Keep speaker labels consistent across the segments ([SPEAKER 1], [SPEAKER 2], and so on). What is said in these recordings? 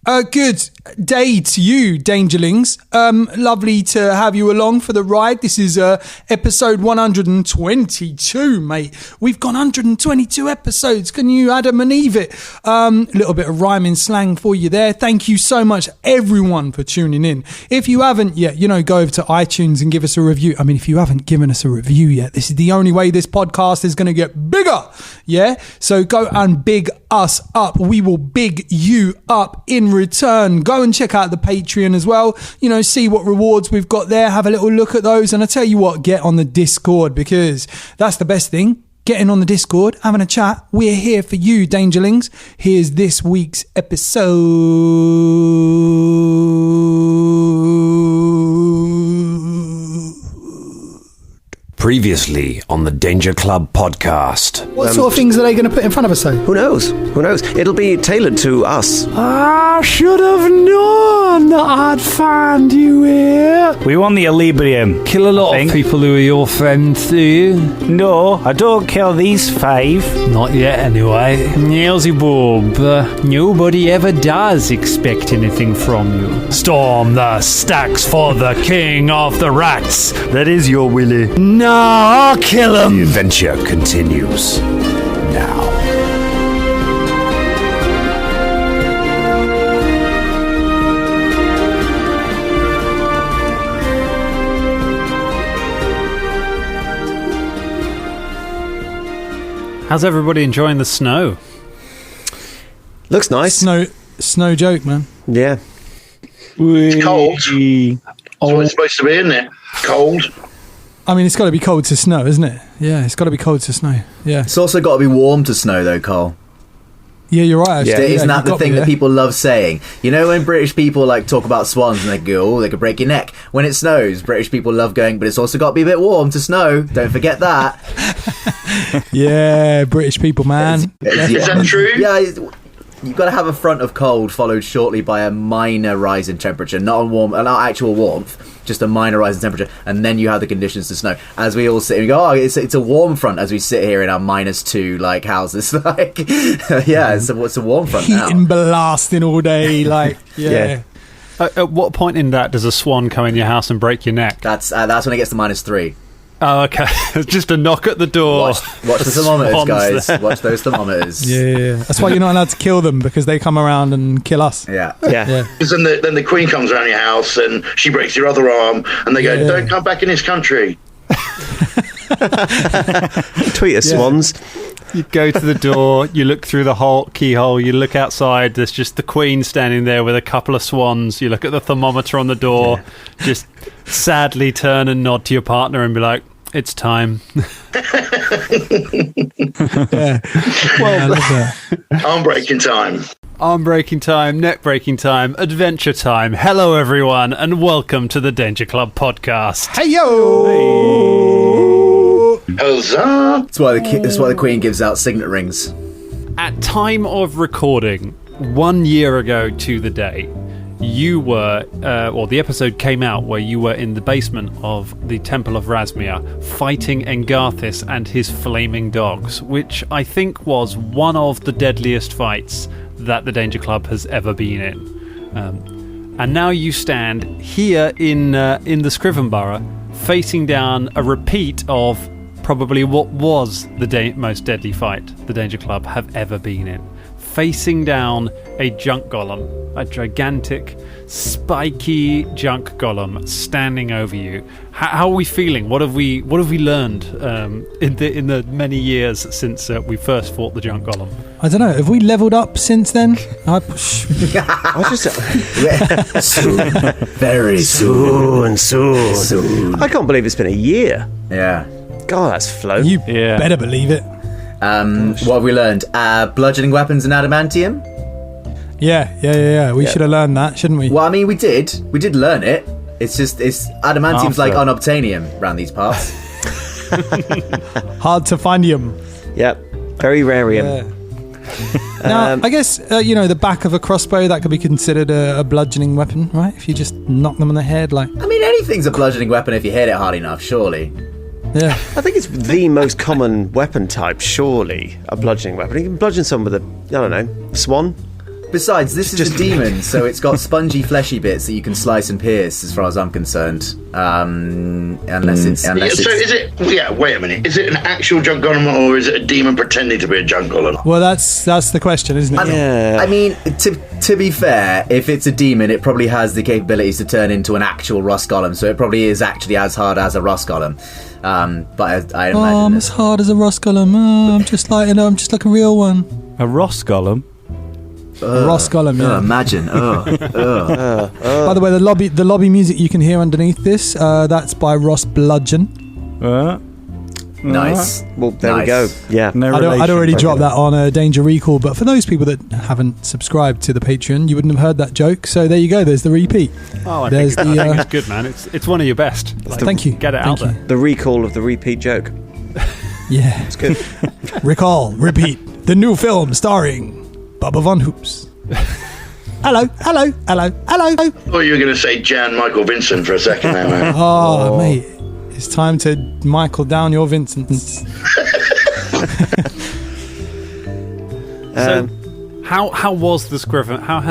[SPEAKER 1] Good day to you, Dangerlings. Lovely to have you along for the ride. This is episode 122, mate. We've gone 122 episodes. Can you Adam and Eve it? A little bit of rhyming slang for you there. Thank you so much, everyone, for tuning in. If you haven't yet, go over to iTunes and give us a review. I mean, if you haven't given us a review yet, this is the only way this podcast is going to get bigger. Yeah? So go and big us up. We will big you up in return. Go and check out the Patreon as well, see what rewards we've got there, have a little look at those, and I tell you what, get on the Discord, because that's the best thing. Getting on the Discord, having a chat. We're here for you, Dangerlings. Here's this week's episode.
[SPEAKER 2] Previously on the Danger Club podcast.
[SPEAKER 1] What sort of things are they going to put in front of us, though?
[SPEAKER 3] Who knows? It'll be tailored to us.
[SPEAKER 4] I should have known that I'd find you here. We want the Alibrium. Kill a lot of people who are your friends, do you? No, I don't kill these 5. Not yet, anyway. Beelzebub, nobody ever does expect anything from you. Storm the stacks for the king of the rats. That is your Willy. No, I'll kill him.
[SPEAKER 2] The adventure continues now.
[SPEAKER 4] How's everybody enjoying the snow?
[SPEAKER 3] Looks nice.
[SPEAKER 1] Snow joke, man.
[SPEAKER 3] Yeah.
[SPEAKER 5] It's cold. That's what it's supposed to be, isn't it? Cold.
[SPEAKER 1] I mean, it's got to be cold to snow, isn't it? Yeah, it's got to be cold to snow. Yeah.
[SPEAKER 6] It's also got to be warm to snow, though, Cole.
[SPEAKER 1] Yeah, you're right. Actually.
[SPEAKER 6] Yeah, isn't that the thing that people love saying? When British people talk about swans and they go, they could break your neck. When it snows, British people love going, but it's also got to be a bit warm to snow. Don't forget that.
[SPEAKER 1] Yeah, British people, man.
[SPEAKER 5] Is that true?
[SPEAKER 6] Yeah, you've got to have a front of cold followed shortly by a minor rise in temperature, not actual warmth. Just a minor rise in temperature, and then you have the conditions to snow. As we all sit and go, it's a warm front as we sit here in our -2 houses. It's a warm front now.
[SPEAKER 1] Heating, blasting all day, yeah.
[SPEAKER 4] At what point in that does a swan come in your house and break your neck?
[SPEAKER 6] That's when it gets to -3.
[SPEAKER 4] Oh, okay. Just a knock at the door.
[SPEAKER 6] Watch the thermometers, guys. Watch those thermometers.
[SPEAKER 1] Yeah. That's why you're not allowed to kill them, because they come around and kill us.
[SPEAKER 6] Yeah.
[SPEAKER 5] Because then the Queen comes around your house and she breaks your other arm, and they go, "Don't come back in this country."
[SPEAKER 3] Tweet us, swans.
[SPEAKER 4] You go to the door, you look through the keyhole, you look outside, there's just the Queen standing there with a couple of swans. You look at the thermometer on the door, just sadly turn and nod to your partner and be like, "It's time."
[SPEAKER 1] Yeah.
[SPEAKER 4] Well,
[SPEAKER 5] Arm breaking time.
[SPEAKER 4] Arm breaking time, neck breaking time, adventure time. Hello, everyone, and welcome to the Danger Club podcast.
[SPEAKER 1] Hey-yo!
[SPEAKER 5] Huzzah!
[SPEAKER 6] That's why the Queen gives out signet rings.
[SPEAKER 4] At time of recording, 1 year ago to the day, you were, or the episode came out where you were in the basement of the Temple of Rasmia fighting Engarthis and his flaming dogs, which I think was one of the deadliest fights that the Danger Club has ever been in. And now you stand here in the Scrivenborough, facing down a repeat of probably what was the most deadly fight the Danger Club have ever been in. Facing down a junk golem, a gigantic, spiky junk golem standing over you. How are we feeling? What have we learned in the many years since we first fought the junk golem?
[SPEAKER 1] I don't know. Have we leveled up since then?
[SPEAKER 6] Soon. Very soon.
[SPEAKER 3] Soon. I can't believe it's been a year.
[SPEAKER 6] Yeah.
[SPEAKER 3] God, that's flown.
[SPEAKER 1] You better believe it.
[SPEAKER 6] What have we learned? Bludgeoning weapons and adamantium?
[SPEAKER 1] Yeah. We should have learned that, shouldn't we?
[SPEAKER 6] Well, I mean, we did. We did learn it. It's adamantium's like unobtainium around these parts.
[SPEAKER 1] Hard to find him.
[SPEAKER 3] Yep. Very rarium.
[SPEAKER 1] Yeah. Now, I guess, the back of a crossbow, that could be considered a bludgeoning weapon, right? If you just knock them on the head,
[SPEAKER 6] I mean, anything's a bludgeoning weapon if you hit it hard enough, surely.
[SPEAKER 1] Yeah.
[SPEAKER 3] I think it's the most common weapon type, surely, a bludgeoning weapon. You can bludgeon someone with a swan.
[SPEAKER 6] Besides, this is a demon, so it's got spongy, fleshy bits that you can slice and pierce, as far as I'm concerned. Unless it's.
[SPEAKER 5] So is it? Yeah. Wait a minute. Is it an actual junk golem, or is it a demon pretending to be a junk golem?
[SPEAKER 1] Well, that's the question, isn't it?
[SPEAKER 6] I mean, to be fair, if it's a demon, it probably has the capabilities to turn into an actual rust golem, so it probably is actually as hard as a rust golem. But I imagine
[SPEAKER 1] I'm as hard as a rust golem. I'm just like a real one.
[SPEAKER 7] A Ross golem?
[SPEAKER 1] A rust golem, yeah.
[SPEAKER 6] Imagine.
[SPEAKER 1] By the way, the lobby music you can hear underneath this, that's by Ross Bludgeon.
[SPEAKER 6] Nice.
[SPEAKER 3] Well, there we go. Yeah.
[SPEAKER 7] No
[SPEAKER 1] I'd already
[SPEAKER 7] relation.
[SPEAKER 1] dropped that on Danger Recall, but for those people that haven't subscribed to the Patreon, you wouldn't have heard that joke. So there you go. There's the repeat.
[SPEAKER 4] Oh, I
[SPEAKER 1] There's
[SPEAKER 4] think
[SPEAKER 1] the,
[SPEAKER 4] it's good, man. It's one of your best.
[SPEAKER 1] Thank you.
[SPEAKER 4] Get it
[SPEAKER 1] Thank
[SPEAKER 4] out
[SPEAKER 1] you.
[SPEAKER 4] there.
[SPEAKER 3] The recall of the repeat joke.
[SPEAKER 1] Yeah.
[SPEAKER 3] It's good.
[SPEAKER 1] Recall, repeat, the new film starring Bubba Von Hoops. Hello.
[SPEAKER 5] I thought you were going to say Jan Michael Vincent for a second there, man.
[SPEAKER 1] Oh, mate. It's time to Michael down your Vincents.
[SPEAKER 4] So, how has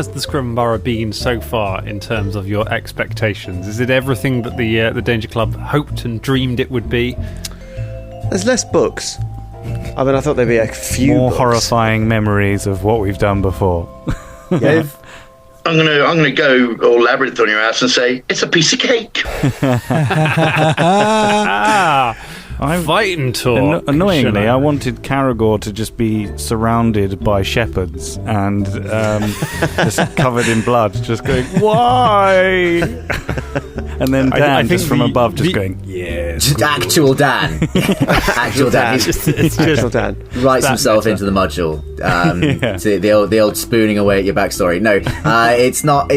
[SPEAKER 4] the Scriven Borough been so far in terms of your expectations? Is it everything that the Danger Club hoped and dreamed it would be?
[SPEAKER 3] There's less books. I mean, I thought there'd be a few
[SPEAKER 7] more
[SPEAKER 3] books.
[SPEAKER 7] horrifying memories of what we've done before.
[SPEAKER 3] Yeah.
[SPEAKER 5] I'm gonna go all labyrinth on your ass and say it's a piece of cake.
[SPEAKER 4] Fighting talk.
[SPEAKER 7] Annoyingly, I wanted Caragor to just be surrounded by shepherds and just covered in blood, just going, why? And then Dan
[SPEAKER 4] I think
[SPEAKER 7] just from above just going, yes.
[SPEAKER 6] Just actual Dan. Actual Dan.
[SPEAKER 4] It's
[SPEAKER 3] Actual
[SPEAKER 4] just
[SPEAKER 3] Dan.
[SPEAKER 6] Writes himself into the module. To the old spooning away at your backstory. No, it's not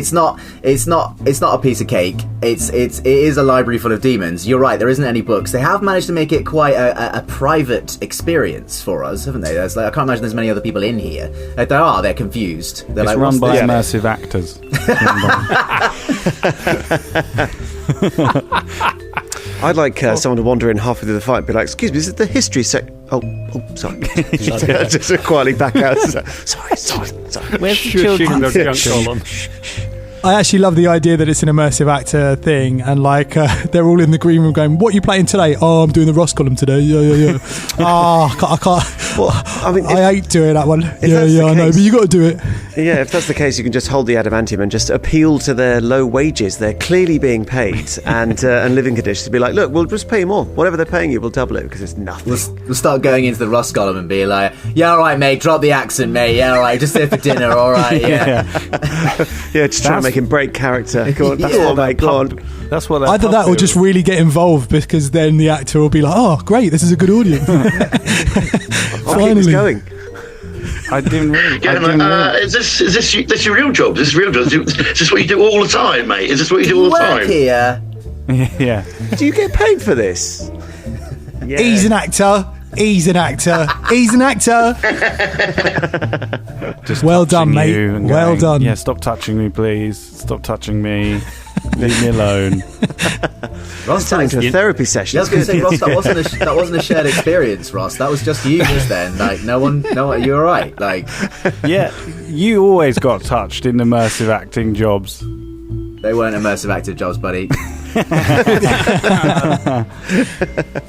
[SPEAKER 6] a piece of cake. It is a library full of demons. You're right. There isn't any books. They have managed to make it quite a private experience for us, haven't they? There's I can't imagine there's many other people in here. They're confused. They're
[SPEAKER 7] It's
[SPEAKER 6] like,
[SPEAKER 7] run
[SPEAKER 6] what's
[SPEAKER 7] by
[SPEAKER 6] this?
[SPEAKER 7] immersive actors.
[SPEAKER 3] I'd like someone to wander in halfway through the fight and be like, excuse me, is it the history Oh, sorry. Just quietly back out. Sorry.
[SPEAKER 7] Where's the
[SPEAKER 4] shushing the
[SPEAKER 7] children?
[SPEAKER 4] junk column.
[SPEAKER 1] I actually love the idea that it's an immersive actor thing, and like they're all in the green room going, "What are you playing today?" "Oh, I'm doing the Ross column today." Yeah. I can't.
[SPEAKER 3] Well, I mean,
[SPEAKER 1] I hate doing that one.
[SPEAKER 3] that's the
[SPEAKER 1] I know,
[SPEAKER 3] case-
[SPEAKER 1] but you got to do it.
[SPEAKER 3] yeah, if that's the case, you can just hold the adamantium and just appeal to their low wages. They're clearly being paid and living conditions to be like, look, we'll just pay you more. Whatever they're paying you, we'll double it because it's nothing.
[SPEAKER 6] We'll start going into the Rust Golem and be like, yeah, all right, mate, drop the accent, mate. Yeah, all right, just here for dinner, all right, yeah.
[SPEAKER 3] Yeah, just try and make him break character. Go on, that's
[SPEAKER 6] Yeah.
[SPEAKER 3] all, mate, go on.
[SPEAKER 7] That's what
[SPEAKER 1] Either that or just really get involved, because then the actor will be like, "Oh, great, this is a good audience."
[SPEAKER 3] I'll keep this going.
[SPEAKER 7] I didn't really.
[SPEAKER 5] Get him, is this your real job? Is this real job? Is this what you do all the time, mate? Is this what you do all the
[SPEAKER 6] Work
[SPEAKER 5] time?
[SPEAKER 6] here.
[SPEAKER 7] Yeah.
[SPEAKER 3] Do you get paid for this? Yeah.
[SPEAKER 1] He's an actor. He's an actor. He's an actor.
[SPEAKER 7] Just
[SPEAKER 1] Well done,
[SPEAKER 7] touching
[SPEAKER 1] mate.
[SPEAKER 7] you and
[SPEAKER 1] Well
[SPEAKER 7] going,
[SPEAKER 1] done.
[SPEAKER 7] Yeah, stop touching me, please. Stop touching me. Leave me alone.
[SPEAKER 3] It's turning into a therapy session.
[SPEAKER 6] I was going to say, Ross, that wasn't a shared experience, Ross. That was just you just then. Like, no one, you're all right. Like,
[SPEAKER 7] Yeah, you always got touched in immersive acting jobs.
[SPEAKER 6] they weren't immersive active jobs, buddy.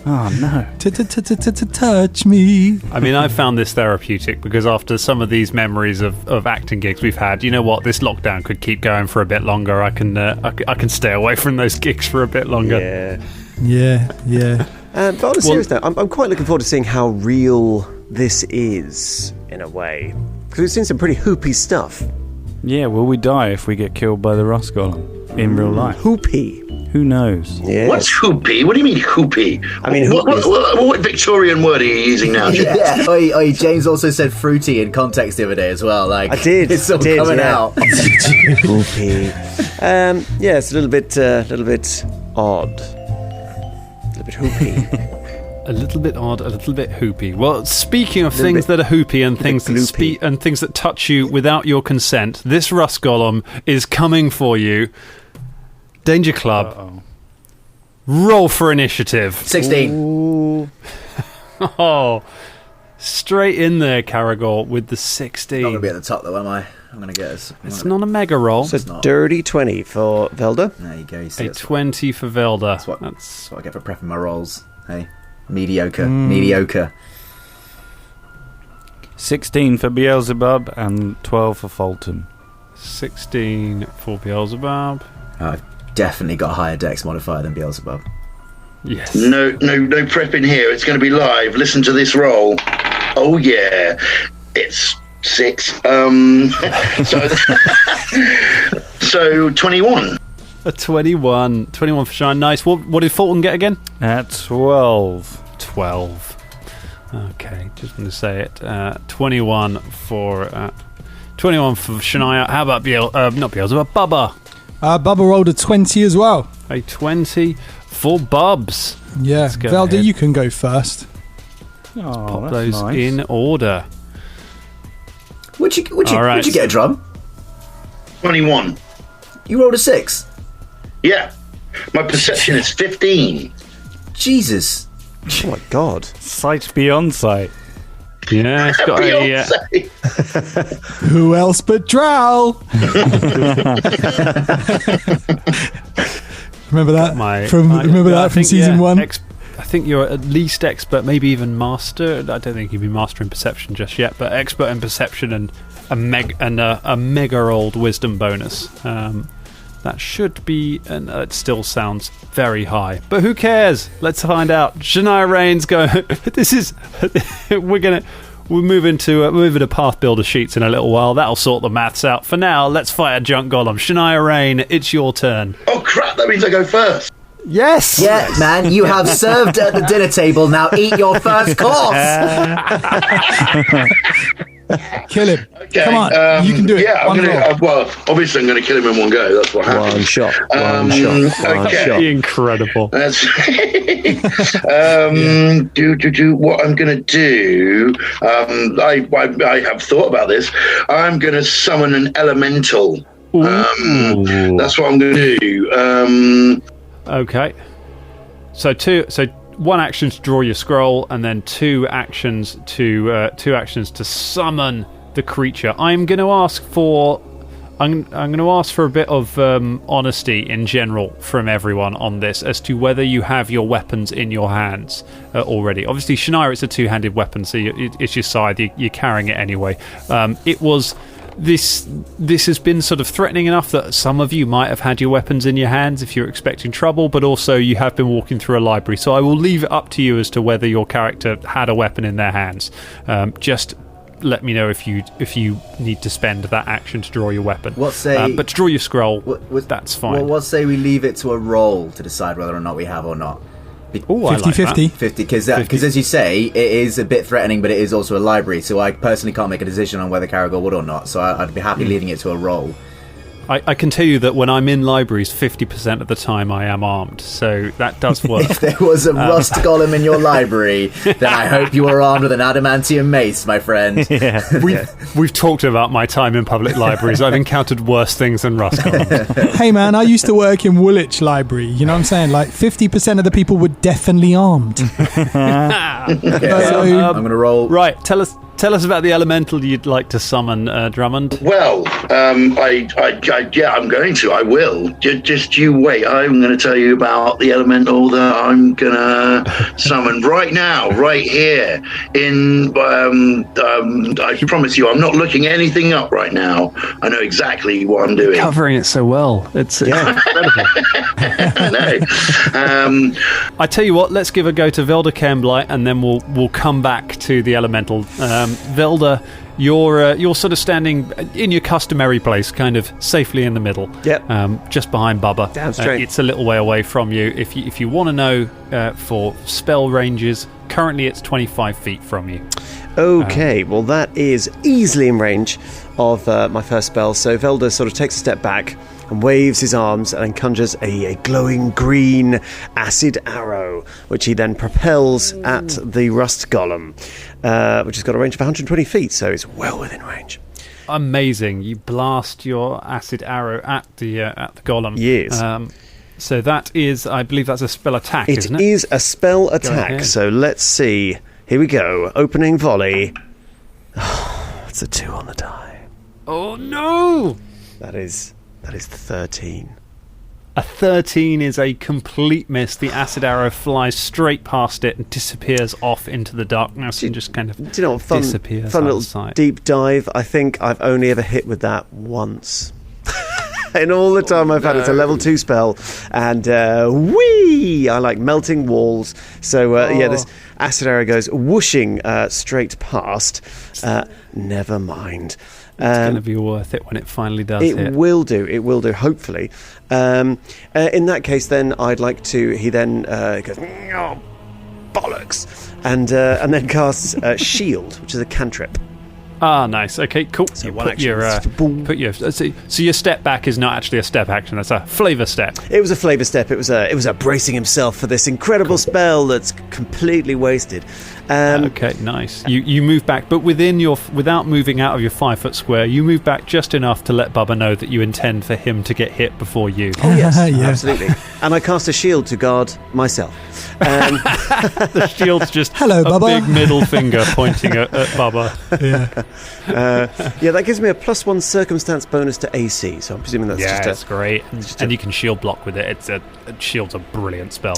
[SPEAKER 7] Oh no.
[SPEAKER 1] Touch me.
[SPEAKER 4] I mean, I found this therapeutic because after some of these memories of acting gigs we've had, you know what? This lockdown could keep going for a bit longer. I can stay away from those gigs for a bit longer.
[SPEAKER 3] Yeah.
[SPEAKER 1] Yeah.
[SPEAKER 3] But on a serious note, I'm quite looking forward to seeing how real this is, in a way. Because we've seen some pretty hoopy stuff.
[SPEAKER 7] Yeah, will we die if we get killed by the Rust Golem in real life?
[SPEAKER 3] Hoopy.
[SPEAKER 7] Who knows?
[SPEAKER 3] Yeah.
[SPEAKER 5] What's hoopy? What do you mean hoopy?
[SPEAKER 3] I mean,
[SPEAKER 5] what,
[SPEAKER 3] hoopy is-
[SPEAKER 5] what Victorian word are you using now?
[SPEAKER 6] Yeah. Oi, James also said fruity in context the other day as well. Like,
[SPEAKER 3] I did.
[SPEAKER 6] It's all
[SPEAKER 3] did,
[SPEAKER 6] coming
[SPEAKER 3] yeah.
[SPEAKER 6] out.
[SPEAKER 3] Hoopy. Yeah, it's a little bit odd. A little bit hoopy.
[SPEAKER 4] A little bit odd, a little bit hoopy. Well, speaking of
[SPEAKER 3] Little
[SPEAKER 4] things
[SPEAKER 3] bit-
[SPEAKER 4] that are hoopy and things that
[SPEAKER 3] gloopy.
[SPEAKER 4] and things that touch you without your consent, this Rust Golem is coming for you. Danger Club.
[SPEAKER 7] Uh-oh.
[SPEAKER 4] Roll for initiative.
[SPEAKER 6] 16.
[SPEAKER 3] Ooh.
[SPEAKER 4] Oh, straight in there, Caragor, with the 16.
[SPEAKER 6] Not going to be at the top, though, am I? I'm going to get us.
[SPEAKER 4] It's not a mega roll.
[SPEAKER 3] So
[SPEAKER 6] It's not.
[SPEAKER 3] dirty 20 for Velda.
[SPEAKER 6] There you go. You see,
[SPEAKER 4] A 20 for Velda.
[SPEAKER 6] that's what I get for prepping my rolls. Hey, mediocre.
[SPEAKER 7] 16 for Beelzebub and 12 for Fulton.
[SPEAKER 4] 16 for Beelzebub.
[SPEAKER 6] I've definitely got a higher dex modifier than Beelzebub.
[SPEAKER 4] Yes.
[SPEAKER 5] No prepping here. It's going to be live. Listen to this roll. Oh yeah, it's 6. So 21.
[SPEAKER 4] A 21. 21 for Shine. Nice. What did Fulton get again?
[SPEAKER 7] At 12.
[SPEAKER 4] 12. Okay, just going to say it. 21 for Shania. How about not Beelzebub, Bubba?
[SPEAKER 1] Bubba rolled a 20 as well.
[SPEAKER 4] A 20 for Bubs.
[SPEAKER 1] Yeah,
[SPEAKER 4] Let's go
[SPEAKER 1] Velda,
[SPEAKER 4] ahead.
[SPEAKER 1] you can go first.
[SPEAKER 7] Oh,
[SPEAKER 4] Pop
[SPEAKER 7] that's
[SPEAKER 4] those
[SPEAKER 7] nice.
[SPEAKER 4] in order.
[SPEAKER 6] Would you
[SPEAKER 4] All right.
[SPEAKER 6] get a drum?
[SPEAKER 5] 21.
[SPEAKER 6] You rolled a 6.
[SPEAKER 5] Yeah. My perception is 15.
[SPEAKER 6] Jesus.
[SPEAKER 3] Oh my god.
[SPEAKER 7] Sight beyond sight.
[SPEAKER 4] Yeah, it's got a...
[SPEAKER 5] Beyonce.
[SPEAKER 1] Who else but Drow? Remember that from season 1?
[SPEAKER 4] I think you're at least expert, maybe even master. I don't think you'd be master in perception just yet, but expert in perception and a mega old wisdom bonus. That should be, and it still sounds very high, but who cares? Let's find out. Shania Rain's going. We'll move into Path Builder sheets in a little while. That'll sort the maths out. For now, let's fight a junk golem. Shania Rain, it's your turn.
[SPEAKER 5] Oh crap! That means I go first.
[SPEAKER 4] Yes.
[SPEAKER 6] Yeah, man, you have served at the dinner table. Now eat your first course.
[SPEAKER 1] Kill him.
[SPEAKER 5] Okay,
[SPEAKER 1] Come on, you can do it.
[SPEAKER 5] Yeah, I'm
[SPEAKER 1] One
[SPEAKER 5] gonna.
[SPEAKER 1] roll.
[SPEAKER 5] Well, obviously, I'm going to kill him in one go. That's what happens.
[SPEAKER 3] One shot.
[SPEAKER 5] Okay.
[SPEAKER 4] Incredible.
[SPEAKER 5] That's what I'm going to do. I have thought about this. I'm going to summon an elemental. That's what I'm going to do.
[SPEAKER 4] Okay. So one action to draw your scroll, and then two actions to summon the creature. I'm going to ask for a bit of honesty in general from everyone on this as to whether you have your weapons in your hands already. Obviously, Shania, it's a two-handed weapon, so it's your scythe. You're carrying it anyway. This has been sort of threatening enough that some of you might have had your weapons in your hands if you're expecting trouble, but also you have been walking through a library. So I will leave it up to you as to whether your character had a weapon in their hands. Just let me know if you need to spend that action to draw your weapon.
[SPEAKER 6] What say?
[SPEAKER 4] But to draw your scroll, that's fine.
[SPEAKER 6] Well, what say we leave it to a roll to decide whether or not we have or not?
[SPEAKER 4] Oh, I like that.
[SPEAKER 1] 50-50.
[SPEAKER 6] 50, because as you say, it is a bit threatening, but it is also a library, so I personally can't make a decision on whether Caragor would or not, so I'd be happy leaving it to a roll.
[SPEAKER 4] I can tell you that when I'm in libraries, 50% of the time I am armed, so that does work.
[SPEAKER 6] If there was a rust golem in your library, then I hope you are armed with an adamantium mace, my friend.
[SPEAKER 7] Yeah.
[SPEAKER 4] We've talked about my time in public libraries. I've encountered worse things than rust golems.
[SPEAKER 1] Hey man, I used to work in Woolwich Library. You know what I'm saying? Like 50% of the people were definitely armed.
[SPEAKER 6] Okay, I'm going to roll.
[SPEAKER 4] Right, tell us about the elemental you'd like to summon, Drummond.
[SPEAKER 5] Well, I'm going to. I will. Just you wait. I'm going to tell you about the elemental that I'm going to summon right now, right here. I promise you, I'm not looking anything up right now. I know exactly what I'm doing.
[SPEAKER 4] Covering it so well. It's incredible.
[SPEAKER 5] I know.
[SPEAKER 4] I tell you what, let's give a go to Velda Cairnblight, and then we'll come back to the elemental. Velda, you're sort of standing in your customary place, kind of safely in the middle.
[SPEAKER 3] Yep.
[SPEAKER 4] Just behind Bubba.
[SPEAKER 3] Damn straight.
[SPEAKER 4] It's a little way away from you. If you want to know for spell ranges, currently it's 25 feet from you.
[SPEAKER 3] Okay, well that is easily in range of my first spell. So Velda sort of takes a step back and waves his arms and then conjures a glowing green acid arrow, which he then propels at the rust golem, which has got a range of 120 feet, so it's well within range.
[SPEAKER 4] Amazing! You blast your acid arrow at the golem.
[SPEAKER 3] Yes.
[SPEAKER 4] So that is, I believe, that's a spell attack, isn't it?
[SPEAKER 3] It is a spell
[SPEAKER 4] ahead.
[SPEAKER 3] attack. So let's see. Here we go. Opening volley. It's a 2 on the die.
[SPEAKER 4] Oh no!
[SPEAKER 3] That is 13.
[SPEAKER 4] A 13 is a complete miss. The acid arrow flies straight past it and disappears off into the darkness and just kind of
[SPEAKER 3] Do you know what?
[SPEAKER 4] disappears
[SPEAKER 3] Fun
[SPEAKER 4] out
[SPEAKER 3] little
[SPEAKER 4] of sight.
[SPEAKER 3] deep dive. I think I've only ever hit with that once. In all the time I've had, it's a level 2 spell, and whee! I like melting walls. So this acid arrow goes whooshing straight past. Never mind.
[SPEAKER 4] It's going to be worth it when it finally does hit.
[SPEAKER 3] It will do, hopefully. In that case, then, I'd like to... He then goes, oh, bollocks! And then casts Shield, which is a cantrip.
[SPEAKER 4] Ah, nice. Okay, cool.
[SPEAKER 3] So
[SPEAKER 4] You
[SPEAKER 3] one
[SPEAKER 4] put your,
[SPEAKER 3] action.
[SPEAKER 4] so your step back is not actually a step action, that's a flavour step.
[SPEAKER 3] It was a flavour step. It was a bracing himself for this incredible spell that's completely wasted.
[SPEAKER 4] Okay, nice. You move back, but without moving out of your 5-foot square, you move back just enough to let Bubba know that you intend for him to get hit before you.
[SPEAKER 3] Oh yes,
[SPEAKER 1] Yeah.
[SPEAKER 3] absolutely. And I cast a shield to guard myself.
[SPEAKER 4] The shield's just
[SPEAKER 1] Hello,
[SPEAKER 4] a
[SPEAKER 1] Bubba.
[SPEAKER 4] big middle finger pointing at Bubba.
[SPEAKER 3] That gives me a +1 circumstance bonus to AC. So I'm presuming that's
[SPEAKER 4] Yeah,
[SPEAKER 3] just
[SPEAKER 4] it's great. And you can shield block with it. Shield's a brilliant spell.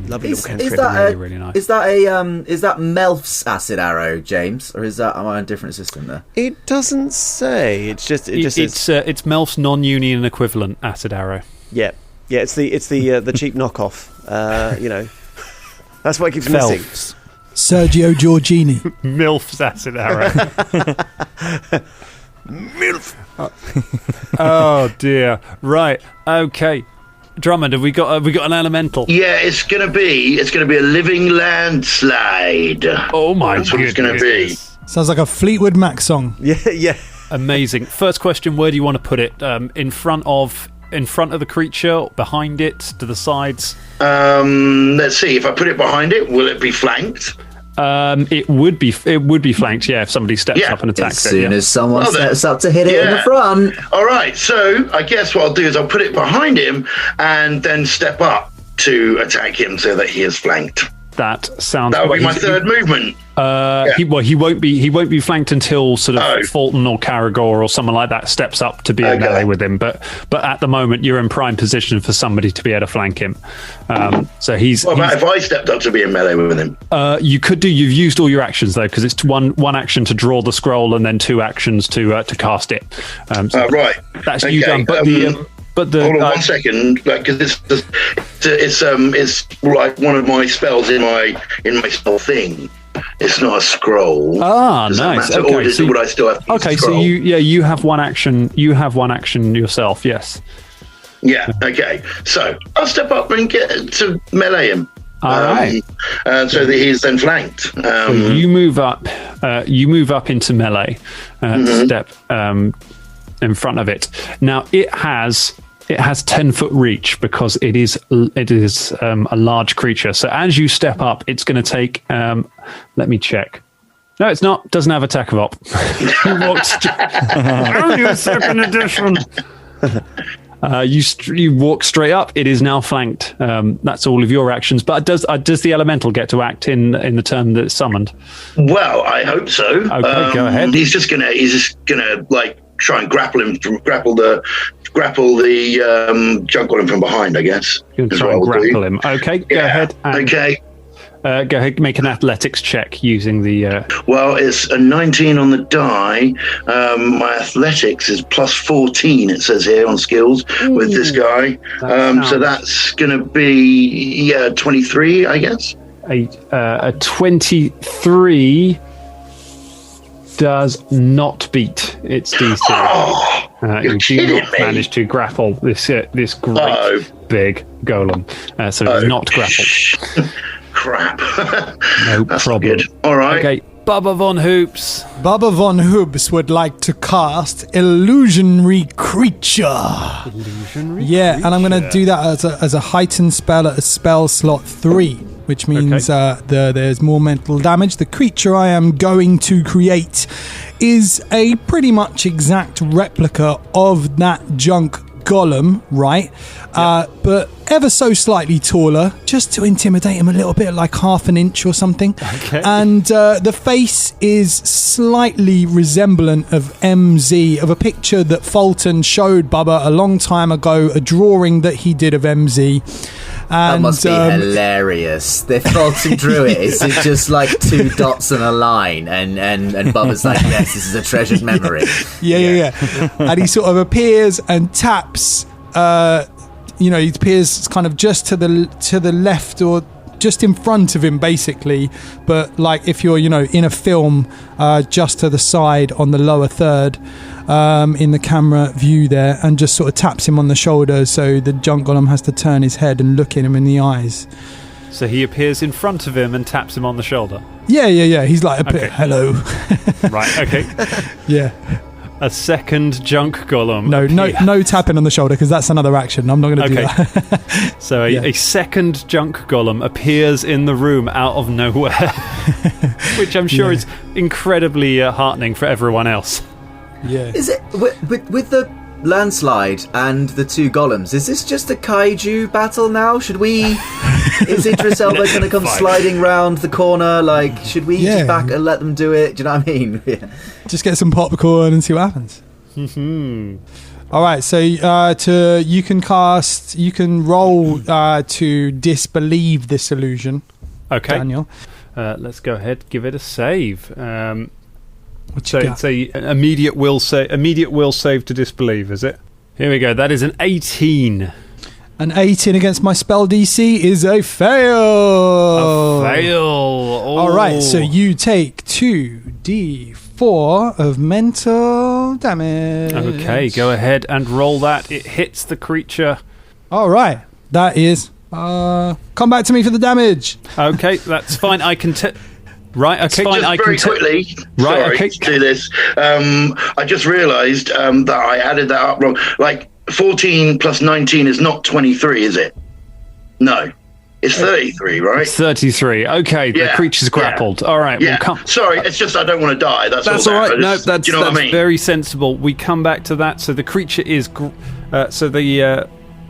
[SPEAKER 3] lovely little cantrip.
[SPEAKER 4] Really nice.
[SPEAKER 6] Is that Melf's acid arrow, James, or am I on a different system there?
[SPEAKER 3] It doesn't say. It's just
[SPEAKER 4] It's Melf's non-union equivalent acid arrow.
[SPEAKER 3] yeah. It's the cheap knockoff. That's what it keeps missing.
[SPEAKER 4] Felf's.
[SPEAKER 1] Sergio Giorgini.
[SPEAKER 4] Milf's acid arrow.
[SPEAKER 3] Milf.
[SPEAKER 4] Oh dear. Right. Okay. Drummond, have we got an elemental?
[SPEAKER 5] Yeah, it's gonna be a living landslide.
[SPEAKER 4] Oh my
[SPEAKER 5] That's what it's gonna be.
[SPEAKER 1] Sounds like a Fleetwood Mac song.
[SPEAKER 3] Yeah.
[SPEAKER 4] Amazing. First question: where do you want to put it? In front of the creature, behind it, to the sides?
[SPEAKER 5] Let's see. If I put it behind it, will it be flanked?
[SPEAKER 4] It would be flanked. Yeah, if somebody steps up and attacks
[SPEAKER 6] As
[SPEAKER 4] it.
[SPEAKER 6] soon as someone
[SPEAKER 5] then.
[SPEAKER 6] steps up to hit it in the front.
[SPEAKER 5] All right. So I guess what I'll do is I'll put it behind him and then step up to attack him so that he is flanked.
[SPEAKER 4] That sounds.
[SPEAKER 5] That would be my third movement.
[SPEAKER 4] He won't be flanked until sort of Fulton or Caragor or someone like that steps up to be in melee with him. But at the moment you're in prime position for somebody to be able to flank him. So he's.
[SPEAKER 5] What about if I stepped up to be in melee with him?
[SPEAKER 4] You could do. You've used all your actions though, because it's one action to draw the scroll and then 2 actions to cast it.
[SPEAKER 5] Right.
[SPEAKER 4] That's you done. But the
[SPEAKER 5] hold on 1 second, because it's like one of my spells in my spell thing. It's not a scroll.
[SPEAKER 4] Ah,
[SPEAKER 5] Does that
[SPEAKER 4] nice.
[SPEAKER 5] matter?
[SPEAKER 4] Okay,
[SPEAKER 5] Or would I still have to use
[SPEAKER 4] okay,
[SPEAKER 5] the
[SPEAKER 4] so
[SPEAKER 5] scroll?
[SPEAKER 4] you have one action. You have one action yourself. Yes.
[SPEAKER 5] Yeah. Okay. So I'll step up and get to melee him.
[SPEAKER 4] All right.
[SPEAKER 5] So that he's then flanked.
[SPEAKER 4] So you move up. You move up into melee. Step in front of it. Now it has 10-foot reach because it is a large creature. So as you step up, it's going to take. Let me check. No, it's not. Doesn't have attack of op. Only a second edition. You walk straight up. It is now flanked. That's all of your actions. But does the elemental get to act in the turn that's summoned?
[SPEAKER 5] Well, I hope so.
[SPEAKER 4] Okay, go ahead.
[SPEAKER 5] He's just gonna like try and grapple the junk on him from behind, I guess.
[SPEAKER 4] You'll try and grapple him. Okay, go ahead.
[SPEAKER 5] Okay.
[SPEAKER 4] Go ahead, make an athletics check using the...
[SPEAKER 5] Well, it's a 19 on the die. My athletics is plus 14, it says here on skills with this guy. So that's going to be 23, I guess.
[SPEAKER 4] A 23 does not beat its DC. You do not manage to grapple this great big golem. So it is not grappled.
[SPEAKER 5] Crap.
[SPEAKER 4] No
[SPEAKER 5] That's
[SPEAKER 4] problem.
[SPEAKER 5] Good. All right.
[SPEAKER 4] Okay, Bubba Von Hoops.
[SPEAKER 1] Bubba Von Hoops would like to cast Illusionary Creature. Yeah, and I'm going to do that as a heightened spell at a spell slot 3, which means there's more mental damage. The creature I am going to create is a pretty much exact replica of that junk golem, right? But ever so slightly taller, just to intimidate him a little bit, like half an inch or something.
[SPEAKER 4] Okay.
[SPEAKER 1] And the face is slightly resemblant of MZ, of a picture that Fulton showed Bubba a long time ago, a drawing that he did of MZ. And,
[SPEAKER 6] that must be hilarious. If Fulton drew it, is it just like 2 dots and a line? And Bubba's like, yes, this is a treasured memory.
[SPEAKER 1] Yeah. And he sort of appears and taps. He appears kind of just to the left or just in front of him, basically. But like if you're, in a film, just to the side on the lower third, in the camera view there, and just sort of taps him on the shoulder, so the junk golem has to turn his head and look at him in the eyes.
[SPEAKER 4] So he appears in front of him and taps him on the shoulder.
[SPEAKER 1] Yeah. He's like, hello.
[SPEAKER 4] Right. Okay.
[SPEAKER 1] Yeah.
[SPEAKER 4] A second junk golem.
[SPEAKER 1] No tapping on the shoulder, because that's another action. I'm not going to do that.
[SPEAKER 4] So a second junk golem appears in the room out of nowhere, which I'm sure is incredibly heartening for everyone else.
[SPEAKER 1] Yeah.
[SPEAKER 6] Is it with the landslide and the 2 golems? Is this just a kaiju battle now? Should we? Is Idris Elba going to come sliding round the corner? Like, should we just back and let them do it? Do you know what I mean? Yeah.
[SPEAKER 1] Just get some popcorn and see what happens. All right, so you can roll to disbelieve this illusion.
[SPEAKER 4] Okay,
[SPEAKER 1] Daniel.
[SPEAKER 4] Let's go ahead, give it a save.
[SPEAKER 1] So
[SPEAKER 4] it's a immediate will save to disbelieve, is it? Here we go. That is an 18.
[SPEAKER 1] An 18 against my spell DC is a fail.
[SPEAKER 4] A fail. Oh.
[SPEAKER 1] All right, so you take 2d4 of mental damage.
[SPEAKER 4] Okay, go ahead and roll that. It hits the creature.
[SPEAKER 1] All right, that is. Come back to me for the damage.
[SPEAKER 4] Okay, that's fine. I can. Right, okay, fine.
[SPEAKER 5] Just very quickly,
[SPEAKER 4] right,
[SPEAKER 5] sorry
[SPEAKER 4] okay.
[SPEAKER 5] to do this. I just realised that I added that up wrong. Like 14 plus 19 is not 23, is it? No, it's 33, right?
[SPEAKER 4] It's 33. Okay, the creature's grappled. All right.
[SPEAKER 5] Yeah.
[SPEAKER 4] We'll
[SPEAKER 5] Sorry, it's just I don't want to die. That's
[SPEAKER 4] all right.
[SPEAKER 5] No, that's, you know what I mean?
[SPEAKER 4] Very sensible. We come back to that. So the creature is.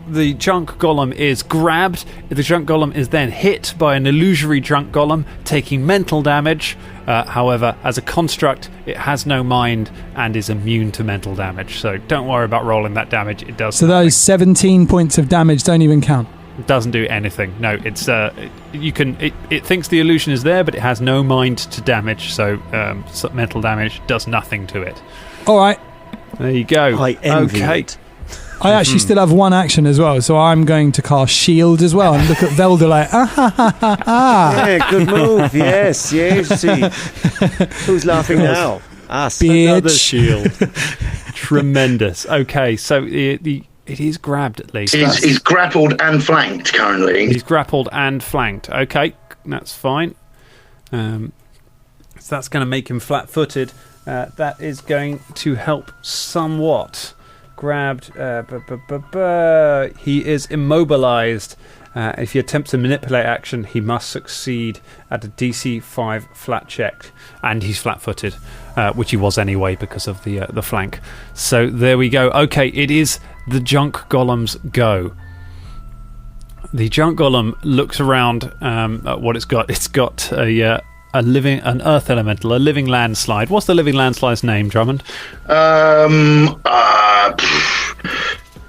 [SPEAKER 4] The junk golem is grabbed. The junk golem is then hit by an illusory junk golem, taking mental damage. However, as a construct, it has no mind and is immune to mental damage. So don't worry about rolling that damage. It does.
[SPEAKER 1] So those 17 points of damage don't even count.
[SPEAKER 4] It doesn't do anything. No, it's it thinks the illusion is there, but it has no mind to damage. So mental damage does nothing to it.
[SPEAKER 1] All right.
[SPEAKER 4] There you go.
[SPEAKER 3] I envy it.
[SPEAKER 1] I actually still have one action as well, so I'm going to cast Shield as well and look at Velda like,
[SPEAKER 3] Yeah, good move. Yes. Who's laughing now? Us.
[SPEAKER 4] Another shield. Tremendous. Okay, so it is grabbed at least.
[SPEAKER 5] He's grappled and flanked currently.
[SPEAKER 4] He's grappled and flanked. Okay, that's fine. So that's going to make him flat-footed. That is going to help somewhat. Grabbed. He is immobilized. If he attempts a manipulate action, he must succeed at a DC 5 flat check, and he's flat-footed, which he was anyway because of the flank. So there we go. Okay, it is the junk golem's go. The junk golem looks around at what it's got. It's got an earth elemental, a living landslide. What's the living landslide's name, Drummond?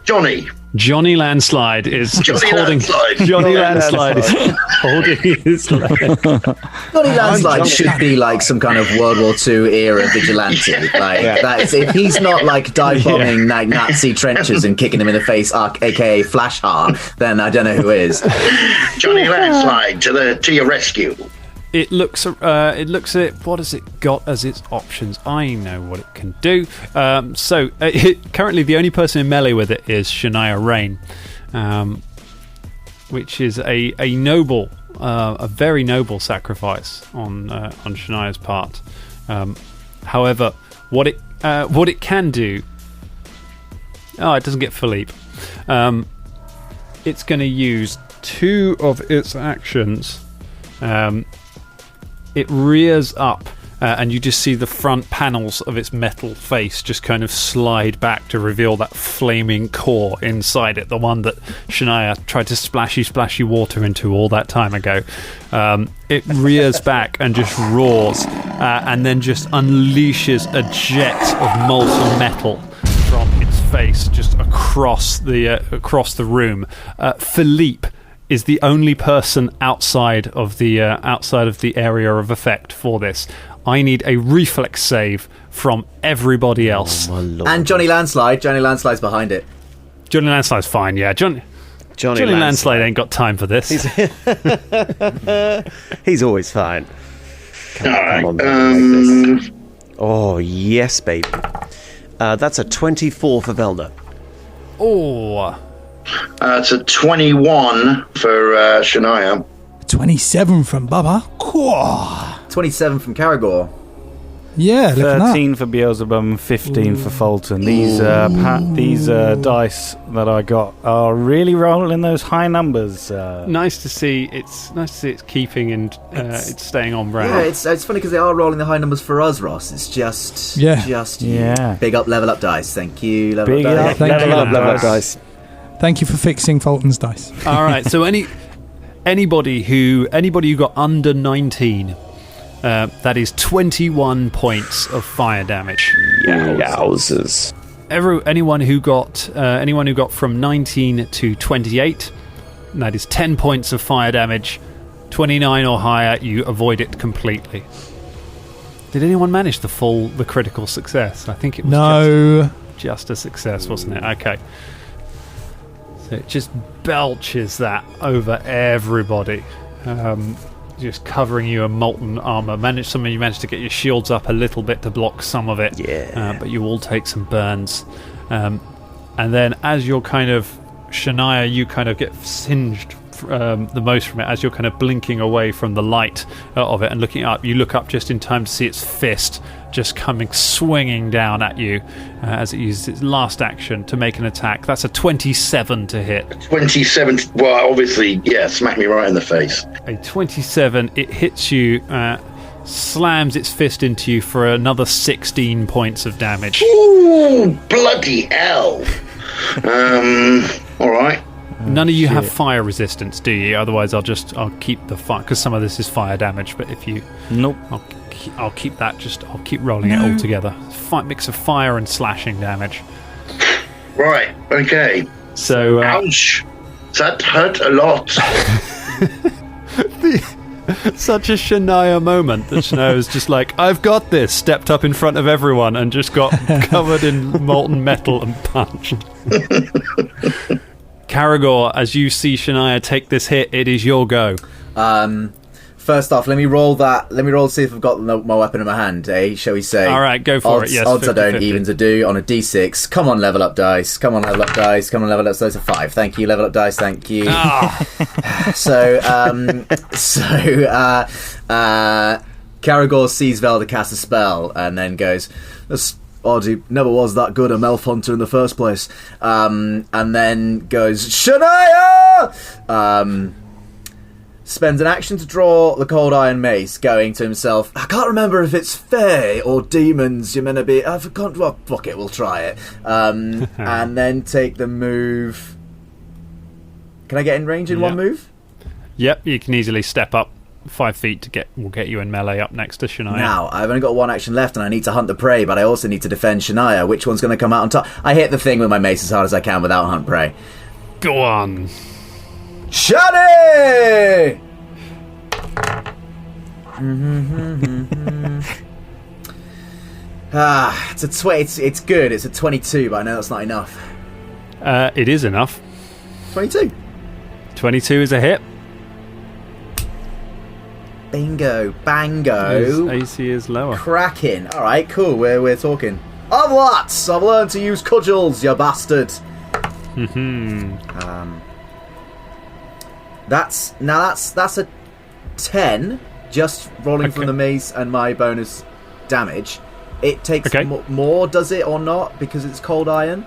[SPEAKER 4] Johnny Landslide is holding. Johnny Landslide is holding his leg.
[SPEAKER 6] Johnny Landslide should be like some kind of World War II era vigilante. Like that's if he's not like dive bombing like Nazi trenches and kicking him in the face, aka Flash Har, then I don't know who is.
[SPEAKER 5] Johnny Landslide to your rescue.
[SPEAKER 4] It looks at it. What has it got as its options? I know what it can do. Currently the only person in melee with it is Shania Rain, which is a noble, a very noble sacrifice on Shania's part. However, what it can do. Oh, it doesn't get Philippe. It's going to use 2 of its actions. It rears up and you just see the front panels of its metal face just kind of slide back to reveal that flaming core inside it, the one that Shania tried to splashy water into all that time ago. It rears back and just roars, and then just unleashes a jet of molten metal from its face just across the room. Philippe is the only person outside of the area of effect for this. I need a reflex save from everybody else.
[SPEAKER 3] Oh, my Lord.
[SPEAKER 6] And Johnny Landslide's behind it.
[SPEAKER 4] Johnny Landslide's fine, yeah. Johnny Landslide ain't got time for this.
[SPEAKER 3] He's always fine.
[SPEAKER 5] All right.
[SPEAKER 3] Come on, like this. Oh, yes, baby. That's a 24 for Velda.
[SPEAKER 4] Oh.
[SPEAKER 5] It's a 21 for Shania.
[SPEAKER 1] 27 from Bubba. Cool.
[SPEAKER 6] 27 from Caragor.
[SPEAKER 1] Yeah, look at that.
[SPEAKER 7] 13 for Beelzebub and 15 for Fulton. These dice that I got are really rolling those high numbers.
[SPEAKER 4] Nice to see it's keeping and it's staying on brand.
[SPEAKER 6] Yeah, it's funny because they are rolling the high numbers for us, Ross. It's just big up, level up dice. Thank you, level up dice.
[SPEAKER 3] Level up dice.
[SPEAKER 1] Thank you for fixing Fulton's dice.
[SPEAKER 4] All right, so anybody who got under 19, that is 21 points of fire damage.
[SPEAKER 3] Yowzers.
[SPEAKER 4] Anyone who got from 19 to 28, that is 10 points of fire damage. 29 or higher, you avoid it completely. Did anyone manage the critical success? I think it was just a success, wasn't it? Okay. So it just belches that over everybody, just covering you in molten armor. You managed to get your shields up a little bit to block some of it, but you all take some burns. And then as you're kind of, Shania, you kind of get singed the most from it as you're kind of blinking away from the light of it and looking up. You look up just in time to see its fist just coming swinging down at you as it uses its last action to make an attack. That's a 27 to hit.
[SPEAKER 5] 27. Well, obviously, yeah, smack me right in the face.
[SPEAKER 4] A 27. It hits you, slams its fist into you for another 16 points of damage.
[SPEAKER 5] Ooh, bloody hell. All right.
[SPEAKER 4] None of you have fire resistance, do you? Otherwise, I'll keep the fire, because some of this is fire damage. But if you,
[SPEAKER 7] nope,
[SPEAKER 4] I'll keep that. I'll keep rolling it all together. Mix of fire and slashing damage.
[SPEAKER 5] Right. Okay.
[SPEAKER 4] So,
[SPEAKER 5] ouch! That hurt a lot.
[SPEAKER 4] Such a Shania moment that Shania was just like, I've got this, stepped up in front of everyone and just got covered in molten metal and punched. Caragor, as you see Shania take this hit, it is your go.
[SPEAKER 6] First off, let me roll to see if I've got my weapon in my hand, shall we say?
[SPEAKER 4] Alright, go for it, yes.
[SPEAKER 6] Odds
[SPEAKER 4] 50,
[SPEAKER 6] I don't,
[SPEAKER 4] 50.
[SPEAKER 6] evens I do, on a d6. Come on, level up dice. Come on, level up dice. Come on, level up dice. Those are 5. Thank you, level up dice, thank you. Caragor sees Velda cast a spell and then goes, "This Oddie never was that good a Melf Hunter in the first place." And then goes, "Shania!" Spends an action to draw the Cold Iron Mace, going to himself, "I can't remember if it's Fae or demons you're meant to be. I forgot. Well, fuck it, we'll try it." And then take the move. Can I get in range in one move?
[SPEAKER 4] Yep, you can easily step up 5 feet will get you in melee up next to Shania.
[SPEAKER 6] Now, I've only got one action left and I need to hunt the prey, but I also need to defend Shania. Which one's going to come out on top? I hit the thing with my mace as hard as I can without hunt prey.
[SPEAKER 4] Go on.
[SPEAKER 6] Shani! It's good. It's a 22, but I know that's not enough.
[SPEAKER 4] It is enough.
[SPEAKER 6] 22.
[SPEAKER 4] 22 is a hit.
[SPEAKER 6] Bingo, bango.
[SPEAKER 4] His AC is lower.
[SPEAKER 6] Cracking. All right, cool. We're talking. I've learned to use cudgels, you bastard. That's a 10. Just rolling from the mace and my bonus damage. It takes more, does it or not? Because it's cold iron.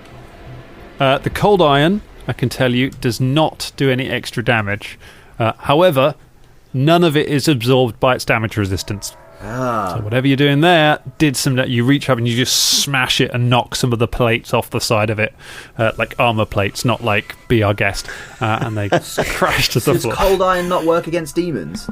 [SPEAKER 4] The cold iron, I can tell you, does not do any extra damage. However, none of it is absorbed by its damage resistance. So whatever you're doing there, you reach up and you just smash it and knock some of the plates off the side of it, like armor plates, not like be our guest, and they crash to the floor.
[SPEAKER 6] Does cold iron not work against demons?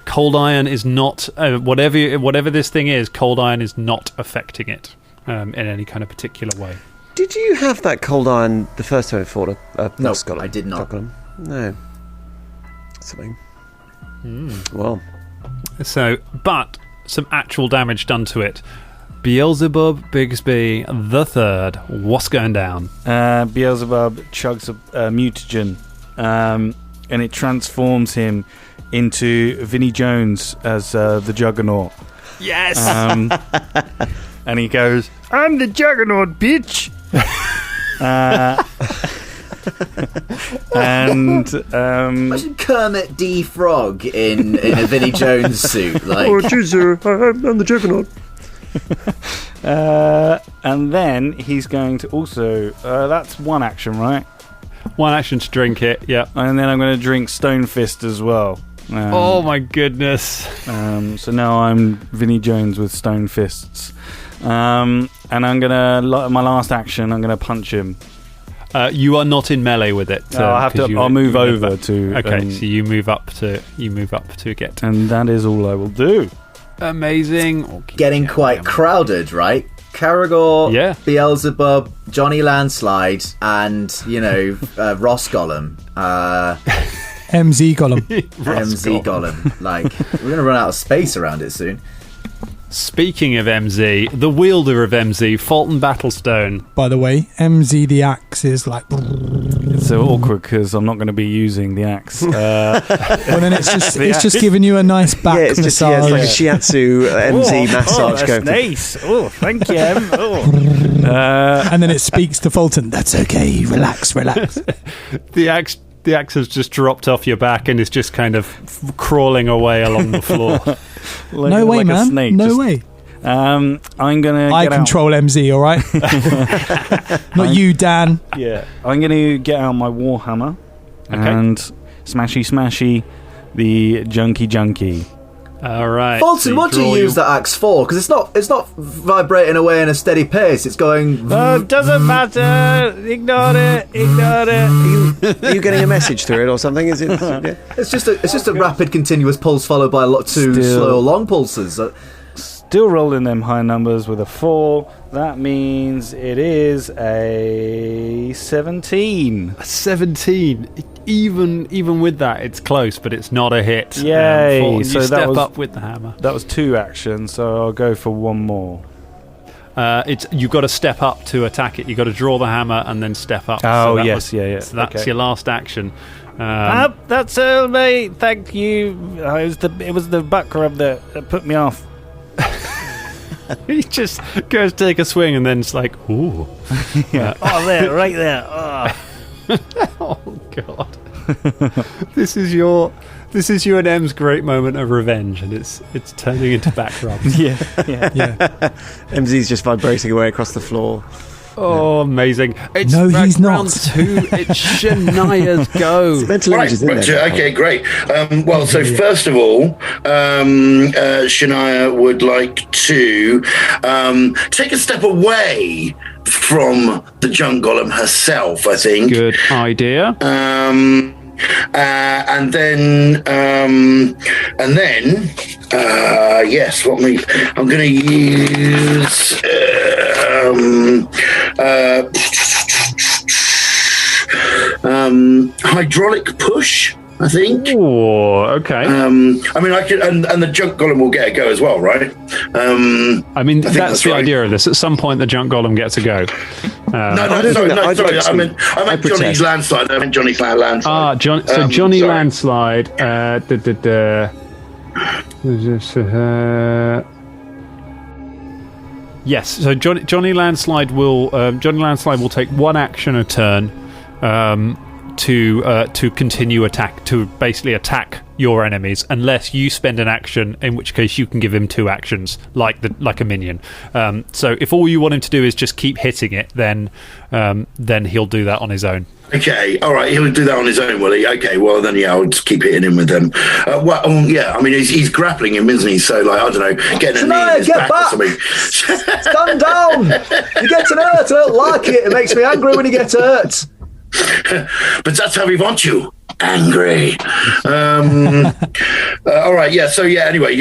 [SPEAKER 4] Cold iron is not whatever this thing is. Cold iron is not affecting it in any kind of particular way.
[SPEAKER 3] Did you have that cold iron the first time I fought a
[SPEAKER 6] No,
[SPEAKER 3] golem?
[SPEAKER 6] I did not.
[SPEAKER 3] No. Something. Well.
[SPEAKER 4] So, but some actual damage done to it. Beelzebub Bigsby the Third. What's going down?
[SPEAKER 7] Beelzebub chugs a mutagen, and it transforms him into Vinnie Jones as the Juggernaut.
[SPEAKER 4] Yes.
[SPEAKER 7] And he goes, "I'm the Juggernaut, bitch." And
[SPEAKER 6] Imagine Kermit D. Frog in a Vinnie Jones suit. Like,
[SPEAKER 3] I'm the Juggernaut.
[SPEAKER 7] and then he's going to also that's one action, right?
[SPEAKER 4] One action to drink it, yeah.
[SPEAKER 7] And then I'm going to drink Stone Fist as well.
[SPEAKER 4] Oh my goodness.
[SPEAKER 7] So now I'm Vinnie Jones with Stone Fists. And I'm going to, my last action, I'm going to punch him.
[SPEAKER 4] You are not in melee with it.
[SPEAKER 7] I'll move over to...
[SPEAKER 4] Okay, so you move up to get...
[SPEAKER 7] And that is all I will do.
[SPEAKER 4] Amazing.
[SPEAKER 6] getting quite crowded, right? Karagor,
[SPEAKER 4] Yeah.
[SPEAKER 6] Beelzebub, Johnny Landslide, and, Ross Gollum.
[SPEAKER 1] MZ Gollum.
[SPEAKER 6] MZ Gollum. Like, we're going to run out of space around it soon.
[SPEAKER 4] Speaking of MZ, the wielder of MZ, Fulton Battlestone.
[SPEAKER 1] By the way, MZ the axe is like...
[SPEAKER 7] It's so awkward because I'm not going to be using the axe.
[SPEAKER 1] Well, then it's just giving you a nice back
[SPEAKER 3] it's
[SPEAKER 1] massage.
[SPEAKER 3] like a shiatsu MZ massage.
[SPEAKER 7] That's nice. Oh, thank you, Em.
[SPEAKER 1] And then it speaks to Fulton. That's okay. Relax.
[SPEAKER 4] The axe has just dropped off your back and is just kind of crawling away along the floor.
[SPEAKER 1] No way,
[SPEAKER 7] like
[SPEAKER 1] man.
[SPEAKER 7] A snake,
[SPEAKER 1] no way.
[SPEAKER 7] I'm gonna.
[SPEAKER 1] I control MZ. All right. Not you, Dan.
[SPEAKER 7] Yeah. I'm gonna get out my Warhammer and smashy the junkie.
[SPEAKER 4] All right.
[SPEAKER 6] Fulton, what do you use that axe for? Because it's not vibrating away in a steady pace. It's going.
[SPEAKER 7] Doesn't matter. Ignore it.
[SPEAKER 3] Are you getting a message through it or something? Is it? Yeah.
[SPEAKER 6] It's just a rapid, continuous pulse followed by two slow or long pulses.
[SPEAKER 7] Still rolling them high numbers with a 4. That means it is a 17.
[SPEAKER 4] A 17. Even with that, it's close, but it's not a hit.
[SPEAKER 7] Yay!
[SPEAKER 4] So you step up with the hammer.
[SPEAKER 7] That was 2 actions, so I'll go for 1 more.
[SPEAKER 4] You've got to step up to attack it. You've got to draw the hammer and then step up.
[SPEAKER 7] Oh,
[SPEAKER 4] So that's your last action.
[SPEAKER 7] That's all, mate. Thank you. It was the buck rub that put me off.
[SPEAKER 4] He just goes to take a swing and then it's like, ooh.
[SPEAKER 7] Yeah. There, right there. Oh.
[SPEAKER 4] Oh God. This is your and M's great moment of revenge, and it's turning into back rubs.
[SPEAKER 1] Yeah.
[SPEAKER 3] MZ's just vibrating away across the floor.
[SPEAKER 4] Oh, amazing. It's
[SPEAKER 1] he's not.
[SPEAKER 4] round 2. It's Shania's go.
[SPEAKER 3] Mental images in there.
[SPEAKER 5] Okay, great. So first of all, Shania would like to take a step away from the Junk Golem herself, I think.
[SPEAKER 4] Good idea.
[SPEAKER 5] And then, yes, I'm going to use hydraulic push, I think.
[SPEAKER 4] Oh, okay.
[SPEAKER 5] I could, and the Junk Golem will get a go as well, right?
[SPEAKER 4] That's the idea of this. At some point, the Junk Golem gets a go.
[SPEAKER 5] Sorry. I meant Johnny's landslide. I meant Johnny's landslide.
[SPEAKER 4] Johnny
[SPEAKER 5] sorry.
[SPEAKER 4] Landslide. Yes. So Johnny Landslide will take 1 action a turn to continue attack, to basically attack your enemies, unless you spend an action, in which case you can give him 2 actions, like a minion. So if all you want him to do is just keep hitting it, then he'll do that on his own.
[SPEAKER 5] Okay, all right, he'll do that on his own, will he? Okay, well then, yeah, I'll just keep hitting him with them. I mean, he's grappling him, isn't he? So, like, I don't know, getting a knee in his back or something.
[SPEAKER 6] Stand down! You get hurt. I don't like it. It makes me angry when you get hurt.
[SPEAKER 5] But that's how we want you. Angry. All right, yeah. So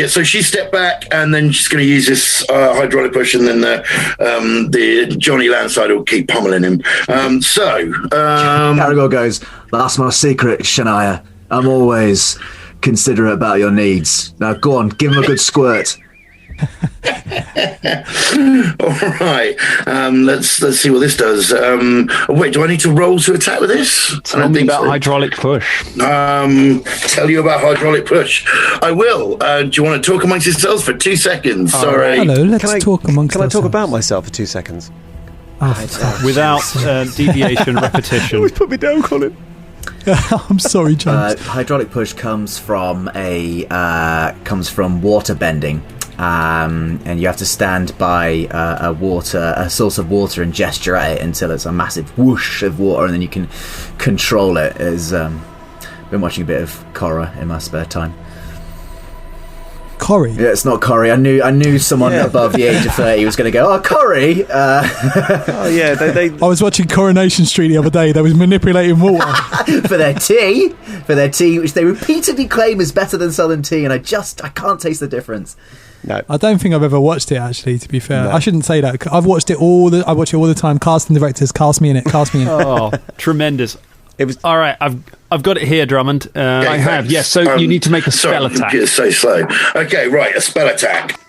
[SPEAKER 5] so she stepped back, and then she's going to use this hydraulic push, and then the Johnny Landside will keep pummeling him.
[SPEAKER 6] Caragor goes, "That's my secret, Shania. I'm always considerate about your needs. Now go on, give him a good squirt."
[SPEAKER 5] All right. Let's see what this does. Wait, do I need to roll to attack with this?
[SPEAKER 4] Tell me about hydraulic push.
[SPEAKER 5] Tell you about hydraulic push. I will. Do you want to talk amongst yourselves for 2 seconds? Sorry.
[SPEAKER 1] Hello, let's talk amongst
[SPEAKER 3] Can I talk
[SPEAKER 1] ourselves.
[SPEAKER 3] about myself for 2 seconds?
[SPEAKER 4] Without deviation, repetition.
[SPEAKER 7] Always put me down, Colin.
[SPEAKER 1] I'm sorry, James.
[SPEAKER 6] Hydraulic push comes from water bending. And you have to stand by a source of water and gesture at it until it's a massive whoosh of water, and then you can control it. Been watching a bit of Korra in my spare time.
[SPEAKER 1] Corrie?
[SPEAKER 6] Yeah, it's not Corrie. I knew someone above the age of 30 was going to go, "Oh, Corrie!"
[SPEAKER 3] Oh yeah, they.
[SPEAKER 1] I was watching Coronation Street the other day. They was manipulating water.
[SPEAKER 6] for their tea, which they repeatedly claim is better than Southern tea, and I can't taste the difference.
[SPEAKER 3] No.
[SPEAKER 1] I don't think I've ever watched it, actually, to be fair.
[SPEAKER 3] No.
[SPEAKER 1] I shouldn't say that. I watch it all the time. Casting directors, cast me in it.
[SPEAKER 4] Oh, tremendous.
[SPEAKER 3] It was
[SPEAKER 4] all right. I've got it here, Drummond. I have. Yes. So you need to make a spell attack.
[SPEAKER 5] It's so slow. Okay, right. A spell attack.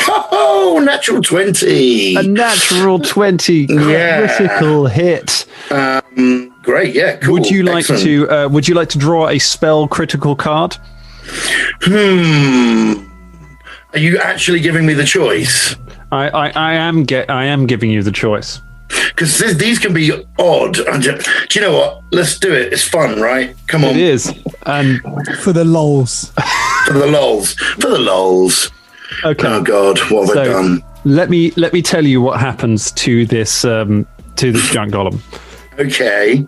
[SPEAKER 5] Oh, natural 20.
[SPEAKER 4] A natural 20 critical hit.
[SPEAKER 5] Great. Yeah. Cool.
[SPEAKER 4] Would you like
[SPEAKER 5] Excellent.
[SPEAKER 4] Would you like to draw a spell critical card?
[SPEAKER 5] Are you actually giving me the choice?
[SPEAKER 4] I am giving you the choice.
[SPEAKER 5] Because these can be odd. Do you know what? Let's do it. It's fun, right? Come on.
[SPEAKER 4] It is. And
[SPEAKER 1] For the lols.
[SPEAKER 5] For the lols.
[SPEAKER 4] okay.
[SPEAKER 5] Oh God, what have I done?
[SPEAKER 4] Let me tell you what happens to this giant golem.
[SPEAKER 5] Okay.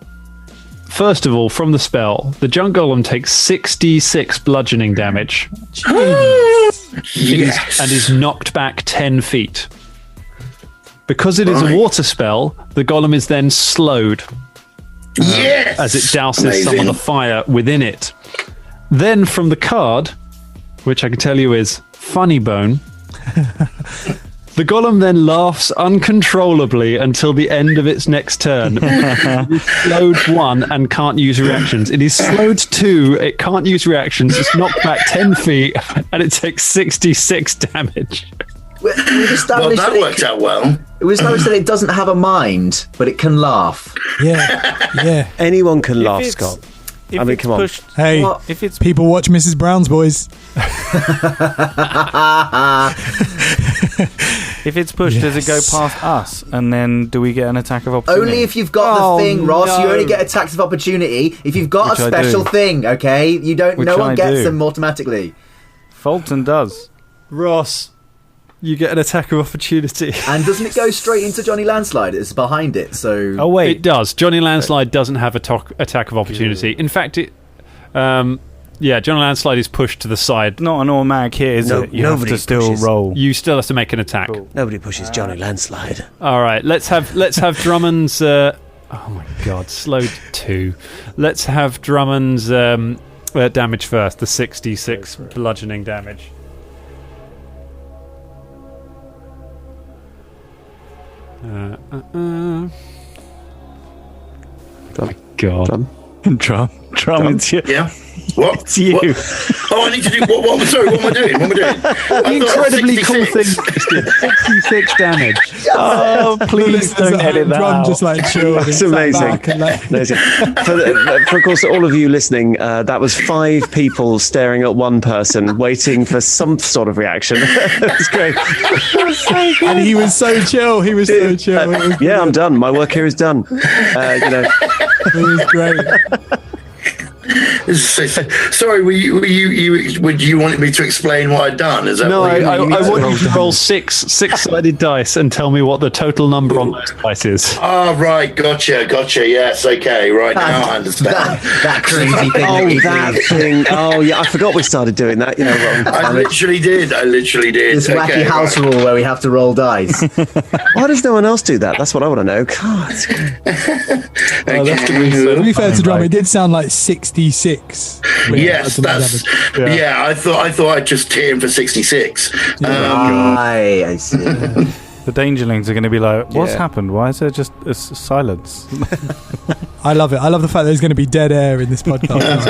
[SPEAKER 4] First of all, from the spell, the giant golem takes 66 bludgeoning damage.
[SPEAKER 5] Yes.
[SPEAKER 4] And is knocked back 10 feet. Because it is a water spell, the golem is then slowed
[SPEAKER 5] Yes.
[SPEAKER 4] as it douses
[SPEAKER 5] Amazing.
[SPEAKER 4] some of the fire within it. Then from the card, which I can tell you is Funny Bone, the golem then laughs uncontrollably until the end of its next turn. It is slowed 1 and can't use reactions. It is slowed 2, it can't use reactions, it's knocked back 10 feet, and it takes 66 damage.
[SPEAKER 6] We've
[SPEAKER 5] Well,
[SPEAKER 6] established
[SPEAKER 5] that worked out well.
[SPEAKER 6] We established that it doesn't have a mind, but it can laugh.
[SPEAKER 1] Yeah.
[SPEAKER 3] anyone can laugh, Scott. I mean, come on.
[SPEAKER 7] Pushed,
[SPEAKER 1] Hey,
[SPEAKER 7] if it's
[SPEAKER 1] people watch Mrs. Brown's Boys.
[SPEAKER 7] if it's pushed, does it go past us? And then do we get an attack of opportunity?
[SPEAKER 6] Only if you've got the thing, Ross. You only get attacks of opportunity if you've got
[SPEAKER 7] Which
[SPEAKER 6] a
[SPEAKER 7] I
[SPEAKER 6] special
[SPEAKER 7] do.
[SPEAKER 6] thing. Okay, you don't.
[SPEAKER 7] Which
[SPEAKER 6] No one
[SPEAKER 7] I
[SPEAKER 6] gets
[SPEAKER 7] do.
[SPEAKER 6] them automatically.
[SPEAKER 7] Fulton does.
[SPEAKER 4] Ross, you get an attack of opportunity.
[SPEAKER 6] And doesn't it go straight into Johnny Landslide? It's behind it, so.
[SPEAKER 7] Oh wait,
[SPEAKER 4] It does. Johnny Landslide doesn't have a attack of opportunity. In fact, Johnny Landslide is pushed to the side.
[SPEAKER 7] not an automatic hit, is
[SPEAKER 3] No,
[SPEAKER 7] it? You have
[SPEAKER 3] nobody
[SPEAKER 7] to still
[SPEAKER 3] pushes.
[SPEAKER 7] roll.
[SPEAKER 4] You still have to make an attack.
[SPEAKER 3] Nobody pushes Johnny Landslide.
[SPEAKER 4] All right, let's have Drummond's. Oh my God, slowed 2. Let's have Drummond's damage first. The 66 bludgeoning damage.
[SPEAKER 3] Drum.
[SPEAKER 4] God.
[SPEAKER 3] Drum.
[SPEAKER 7] Drum, it's you.
[SPEAKER 5] Yeah. What?
[SPEAKER 7] It's you.
[SPEAKER 5] What? Oh, I need to do. What? Sorry, what am I doing?
[SPEAKER 4] Incredibly cool thing. 66 damage.
[SPEAKER 7] Oh, please don't edit that
[SPEAKER 1] Drum
[SPEAKER 7] out.
[SPEAKER 1] just like chill.
[SPEAKER 3] That's amazing. Amazing. For of course, all of you listening, that was 5 people staring at one person, waiting for some sort of reaction. That's great.
[SPEAKER 1] And he was so chill. He was so chill. It was,
[SPEAKER 3] Yeah, I'm done. My work here is done.
[SPEAKER 1] it was great.
[SPEAKER 5] Sorry, would you want me to explain what I'd done? Is that
[SPEAKER 3] No,
[SPEAKER 5] what
[SPEAKER 4] I want you to roll six-sided dice and tell me what the total number on those dice is.
[SPEAKER 5] Oh, right, gotcha. Yes, okay, right now I understand.
[SPEAKER 6] That crazy thing.
[SPEAKER 3] That thing. Oh, yeah, I forgot we started doing that.
[SPEAKER 5] I literally did.
[SPEAKER 6] This wacky house rule where we have to roll dice.
[SPEAKER 3] Why does no one else do that? That's what I want to know. God.
[SPEAKER 1] To be fair to Drum, it did sound like 66.
[SPEAKER 5] Yes, that's yeah. I thought I'd just tear him for 66.
[SPEAKER 6] I see.
[SPEAKER 7] The Dangerlings are going to be like, what's happened? Why is there just a silence?
[SPEAKER 1] I love it. I love the fact there's going to be dead air in this podcast.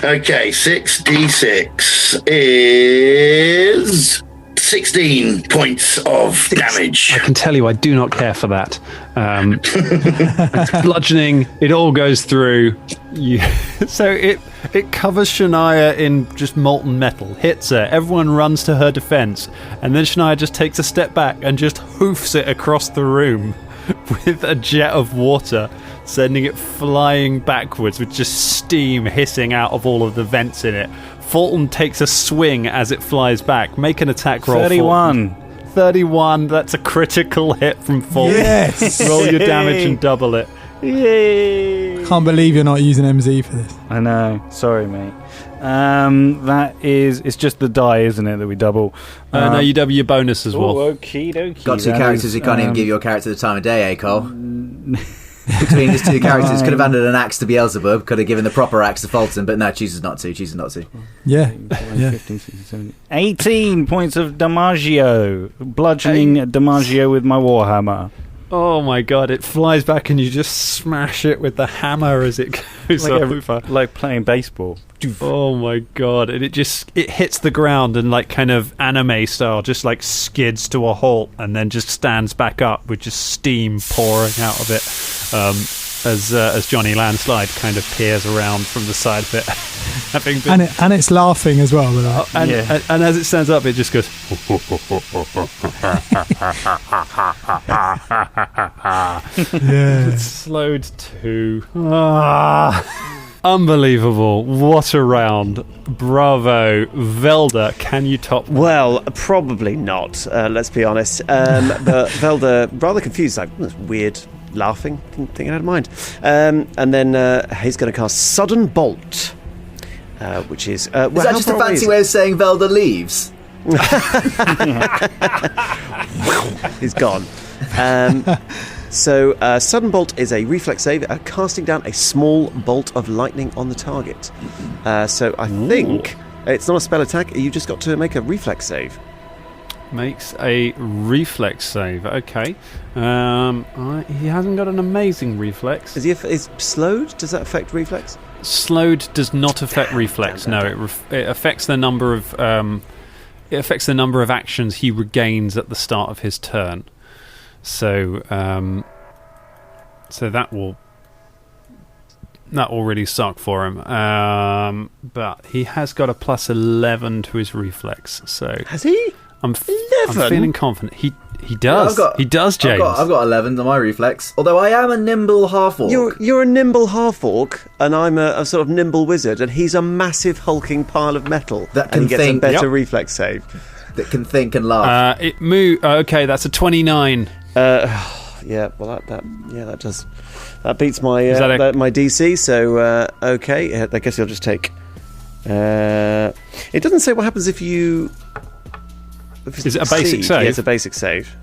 [SPEAKER 5] Okay, 6d6 is 16 points of damage.
[SPEAKER 4] I can tell you I do not care for that. It's bludgeoning, it all goes through. So it covers Shania in just molten metal, hits her, everyone runs to her defense, and then Shania just takes a step back and just hoofs it across the room with a jet of water, sending it flying backwards with just steam hissing out of all of the vents in it. Fulton takes a swing as it flies back. Make an attack roll.
[SPEAKER 7] 31.
[SPEAKER 4] 31. That's a critical hit from Fulton.
[SPEAKER 1] Yes.
[SPEAKER 4] Roll your damage and double it. Yay!
[SPEAKER 1] Can't believe you're not using MZ for this.
[SPEAKER 7] I know. Sorry, mate. It's just the die, isn't it, that we double?
[SPEAKER 4] No, you double your bonus as well.
[SPEAKER 7] Okie dokie.
[SPEAKER 6] Got two characters, you can't even give your character the time of day, eh, Cole? Between his two characters, could have handed an axe to Beelzebub, could have given the proper axe to Fulton, but no, chooses not to.
[SPEAKER 1] Yeah.
[SPEAKER 7] 15, 16, 17. 18 points of Damaggio. Bludgeoning Damaggio with my Warhammer.
[SPEAKER 4] Oh my god, it flies back and you just smash it with the hammer as it goes over.
[SPEAKER 7] Like playing baseball.
[SPEAKER 4] Oh my god, and it hits the ground and like kind of anime style, just like skids to a halt and then just stands back up with just steam pouring out of it as Johnny Landslide kind of peers around from the side of it.
[SPEAKER 1] And it's laughing as well.
[SPEAKER 4] And as it stands up, it just goes. It's slowed to. Unbelievable. What a round. Bravo. Velda, can you top?
[SPEAKER 3] Well, probably not, let's be honest. But Velda, rather confused, like, that's weird, laughing, didn't think I had a mind. And then he's going to cast Sudden Bolt, which is...
[SPEAKER 6] is that just a fancy way of saying Velda leaves?
[SPEAKER 3] He's gone. So, Sudden Bolt is a reflex save, casting down a small bolt of lightning on the target. So, I think it's not a spell attack, you just got to make a reflex save.
[SPEAKER 4] Makes a reflex save, okay. He hasn't got an amazing reflex.
[SPEAKER 3] Is slowed? Does that affect reflex?
[SPEAKER 4] Slowed does not affect reflex, no. It affects the number of... it affects the number of actions he regains at the start of his turn. So that will really suck for him. But he has got a plus 11 to his reflex. So
[SPEAKER 3] has he?
[SPEAKER 4] I'm feeling confident. He does. He does, James.
[SPEAKER 6] I've got 11 on my reflex. Although I am a nimble half-orc.
[SPEAKER 3] You're a nimble half-orc, and I'm a sort of nimble wizard, and he's a massive hulking pile of metal.
[SPEAKER 6] That can
[SPEAKER 3] and he gets
[SPEAKER 6] think.
[SPEAKER 3] a better reflex save.
[SPEAKER 6] That can think and laugh.
[SPEAKER 4] It move. Okay, that's a 29.
[SPEAKER 3] Yeah, well that does. That beats my my DC. So okay, I guess you'll just take. It doesn't say what happens if you.
[SPEAKER 4] Is it a basic save?
[SPEAKER 3] Yeah, it's a basic save.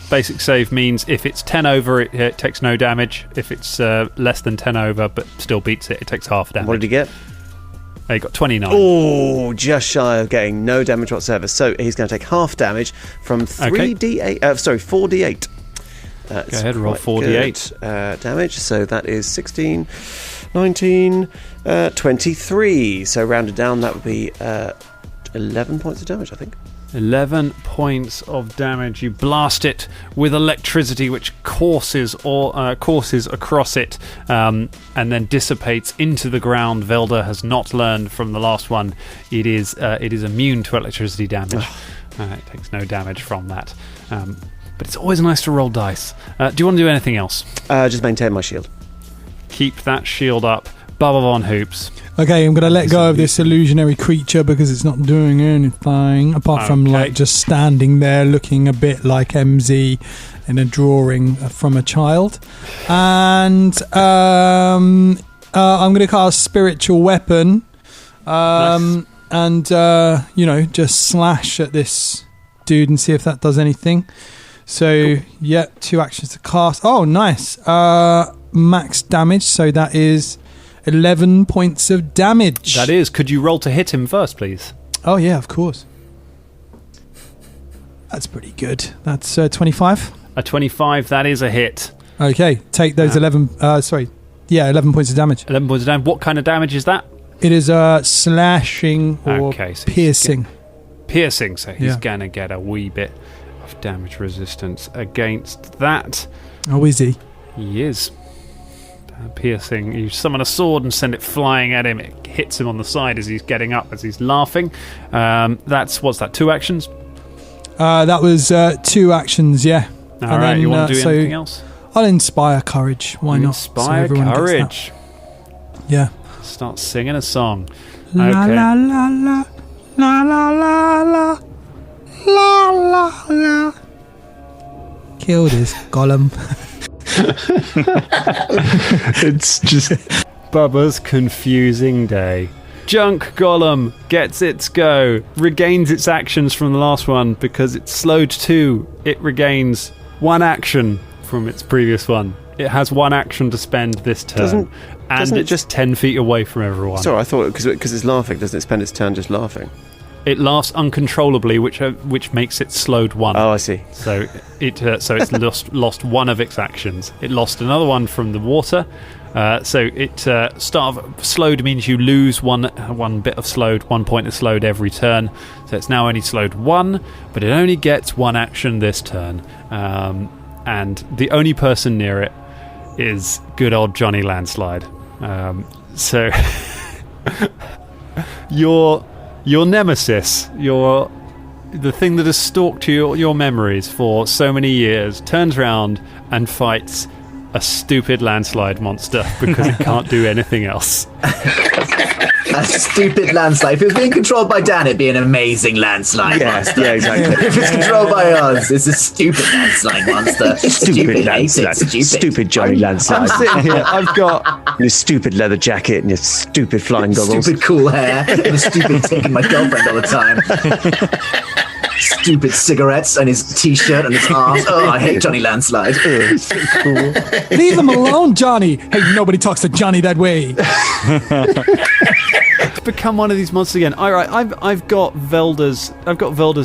[SPEAKER 4] Basic save means if it's 10 over, it takes no damage. If it's less than 10 over but still beats it, it takes half damage.
[SPEAKER 3] What did you get?
[SPEAKER 4] He got 29.
[SPEAKER 3] Oh, just shy of getting no damage whatsoever. So he's going to take half damage from 4d8.
[SPEAKER 4] Go ahead, roll 4d8
[SPEAKER 3] damage. So that is 16, 19, 23. So rounded down, that would be 11 points of damage, I think.
[SPEAKER 4] 11 points of damage. You blast it with electricity, which courses across it, and then dissipates into the ground. Velda has not learned from the last one. It is immune to electricity damage. It takes no damage from that. But it's always nice to roll dice. Do you want to do anything else?
[SPEAKER 3] Just maintain my shield.
[SPEAKER 4] keep that shield up. Bubba Von Hoops.
[SPEAKER 1] Okay, I'm going to let go of this illusionary creature because it's not doing anything apart from like just standing there looking a bit like MZ in a drawing from a child. And I'm going to cast Spiritual Weapon.
[SPEAKER 4] Nice.
[SPEAKER 1] And, just slash at this dude and see if that does anything. So, yeah, 2 actions to cast. Oh, nice. Max damage, so that is 11 points of damage.
[SPEAKER 4] That is. Could you roll to hit him first, please?
[SPEAKER 1] Oh, yeah, of course. That's pretty good. That's 25.
[SPEAKER 4] A 25, that is a hit.
[SPEAKER 1] Okay, take those 11 points of damage.
[SPEAKER 4] 11 points of damage. What kind of damage is that?
[SPEAKER 1] It is slashing or
[SPEAKER 4] so
[SPEAKER 1] piercing.
[SPEAKER 4] Piercing, so he's going to get a wee bit of damage resistance against that.
[SPEAKER 1] Oh, is he?
[SPEAKER 4] He is. Piercing. You summon a sword and send it flying at him. It hits him on the side as he's getting up, as he's laughing. What's that, 2 actions?
[SPEAKER 1] That was 2 actions, yeah.
[SPEAKER 4] All right, you want to do anything else?
[SPEAKER 1] I'll inspire courage. Why not?
[SPEAKER 4] Inspire courage.
[SPEAKER 1] Yeah.
[SPEAKER 4] Start singing a song.
[SPEAKER 1] La la la la la la la la la la la. Killed his golem.
[SPEAKER 3] It's just
[SPEAKER 4] Bubba's confusing day. Junk Golem gets its go, regains its actions from the last one because it's slowed 2. It regains 1 action from its previous one. It has 1 action to spend this turn.
[SPEAKER 3] Doesn't it
[SPEAKER 4] just 10 feet away from everyone.
[SPEAKER 3] Sorry, I thought because it's laughing, doesn't it spend its turn just laughing?
[SPEAKER 4] It laughs uncontrollably, which makes it slowed 1.
[SPEAKER 3] Oh, I see.
[SPEAKER 4] So it's lost 1 of its actions. It lost another one from the water. So it slowed means you lose one bit of slowed, 1 point of slowed every turn. So it's now only slowed 1, but it only gets 1 action this turn. And the only person near it is good old Johnny Landslide. So your nemesis, the thing that has stalked your memories for so many years, turns round and fights a stupid landslide monster because it can't do anything else.
[SPEAKER 6] A stupid landslide. If it was being controlled by Dan, it'd be an amazing landslide monster.
[SPEAKER 3] Yeah, exactly.
[SPEAKER 6] If it's controlled by us, it's a stupid landslide monster. Stupid
[SPEAKER 3] landslide. Stupid Johnny Landslide.
[SPEAKER 6] I'm
[SPEAKER 3] sitting here, I've got your stupid leather jacket and your stupid flying goggles.
[SPEAKER 6] Stupid cool hair and a stupid taking my girlfriend all the time. Stupid cigarettes and his t-shirt and his arms. Oh, I hate Johnny Landslide.
[SPEAKER 3] So cool.
[SPEAKER 1] Leave him alone, Johnny. Hey, nobody talks to Johnny that way.
[SPEAKER 4] To become one of these monsters again. All right, I've got Velda's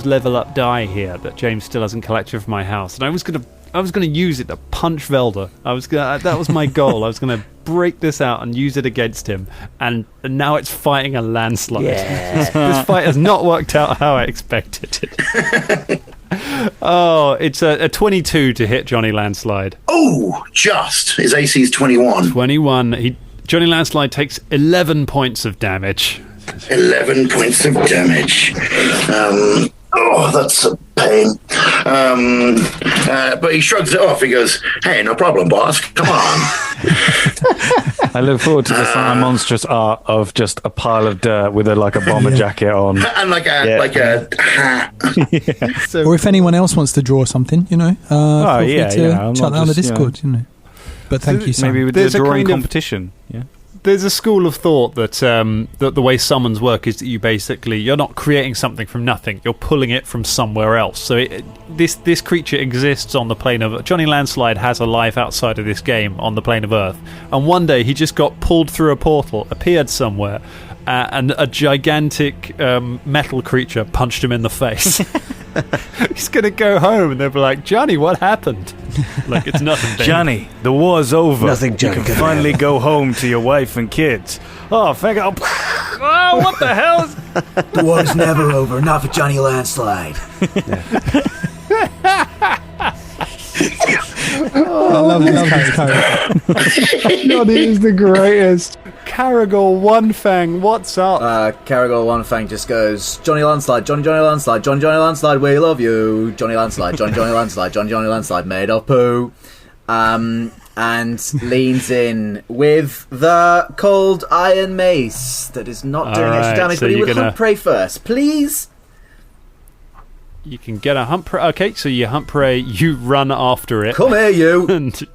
[SPEAKER 4] level up die here that James still hasn't collected from my house, and I was gonna use it to punch Velda. That was my goal. I was gonna break this out and use it against him, and now it's fighting a landslide.
[SPEAKER 3] Yeah.
[SPEAKER 4] This fight has not worked out how I expected it. Oh, it's a 22 to hit Johnny Landslide.
[SPEAKER 5] Oh, just. His AC is 21.
[SPEAKER 4] 21. Johnny Landslide takes 11 points of damage.
[SPEAKER 5] 11 points of damage. That's a pain. But he shrugs it off. He goes, "Hey, no problem, boss. Come on."
[SPEAKER 7] I look forward to the final monstrous art of just a pile of dirt with a bomber jacket on.
[SPEAKER 5] And like a hat.
[SPEAKER 4] So,
[SPEAKER 1] Or if anyone else wants to draw something, feel free to chat that on the Discord, But thank you, Sam.
[SPEAKER 7] Maybe with the drawing competition. Yeah.
[SPEAKER 4] There's a school of thought that the way summons work is that you're not creating something from nothing. You're pulling it from somewhere else. So this creature exists on the plane of... Johnny Landslide has a life outside of this game on the plane of Earth. And one day he just got pulled through a portal, appeared somewhere, and a gigantic metal creature punched him in the face. He's going to go home and they'll be like, "Johnny, what happened?" Like, it's nothing, babe.
[SPEAKER 7] Johnny, the war's over.
[SPEAKER 3] Nothing, Johnny.
[SPEAKER 7] You can finally go home to your wife and kids. Oh, thank God. Oh, what the hell?
[SPEAKER 6] The war's never over, not for Johnny Landslide.
[SPEAKER 1] I love his character.
[SPEAKER 3] Johnny is the greatest.
[SPEAKER 4] Caragor One Fang, what's up?
[SPEAKER 6] Caragor One Fang just goes, "Johnny Landslide, Johnny Landslide, Johnny Landslide, we love you. Johnny Landslide, Johnny Landslide, Johnny Landslide, made of poo." and leans in with the cold iron mace that is not doing extra damage,
[SPEAKER 4] so
[SPEAKER 6] but he
[SPEAKER 4] you're
[SPEAKER 6] would hunt prey first, please.
[SPEAKER 4] You can get a hunt prey. Okay, so you hunt prey, you run after it.
[SPEAKER 6] Come here, you.
[SPEAKER 4] And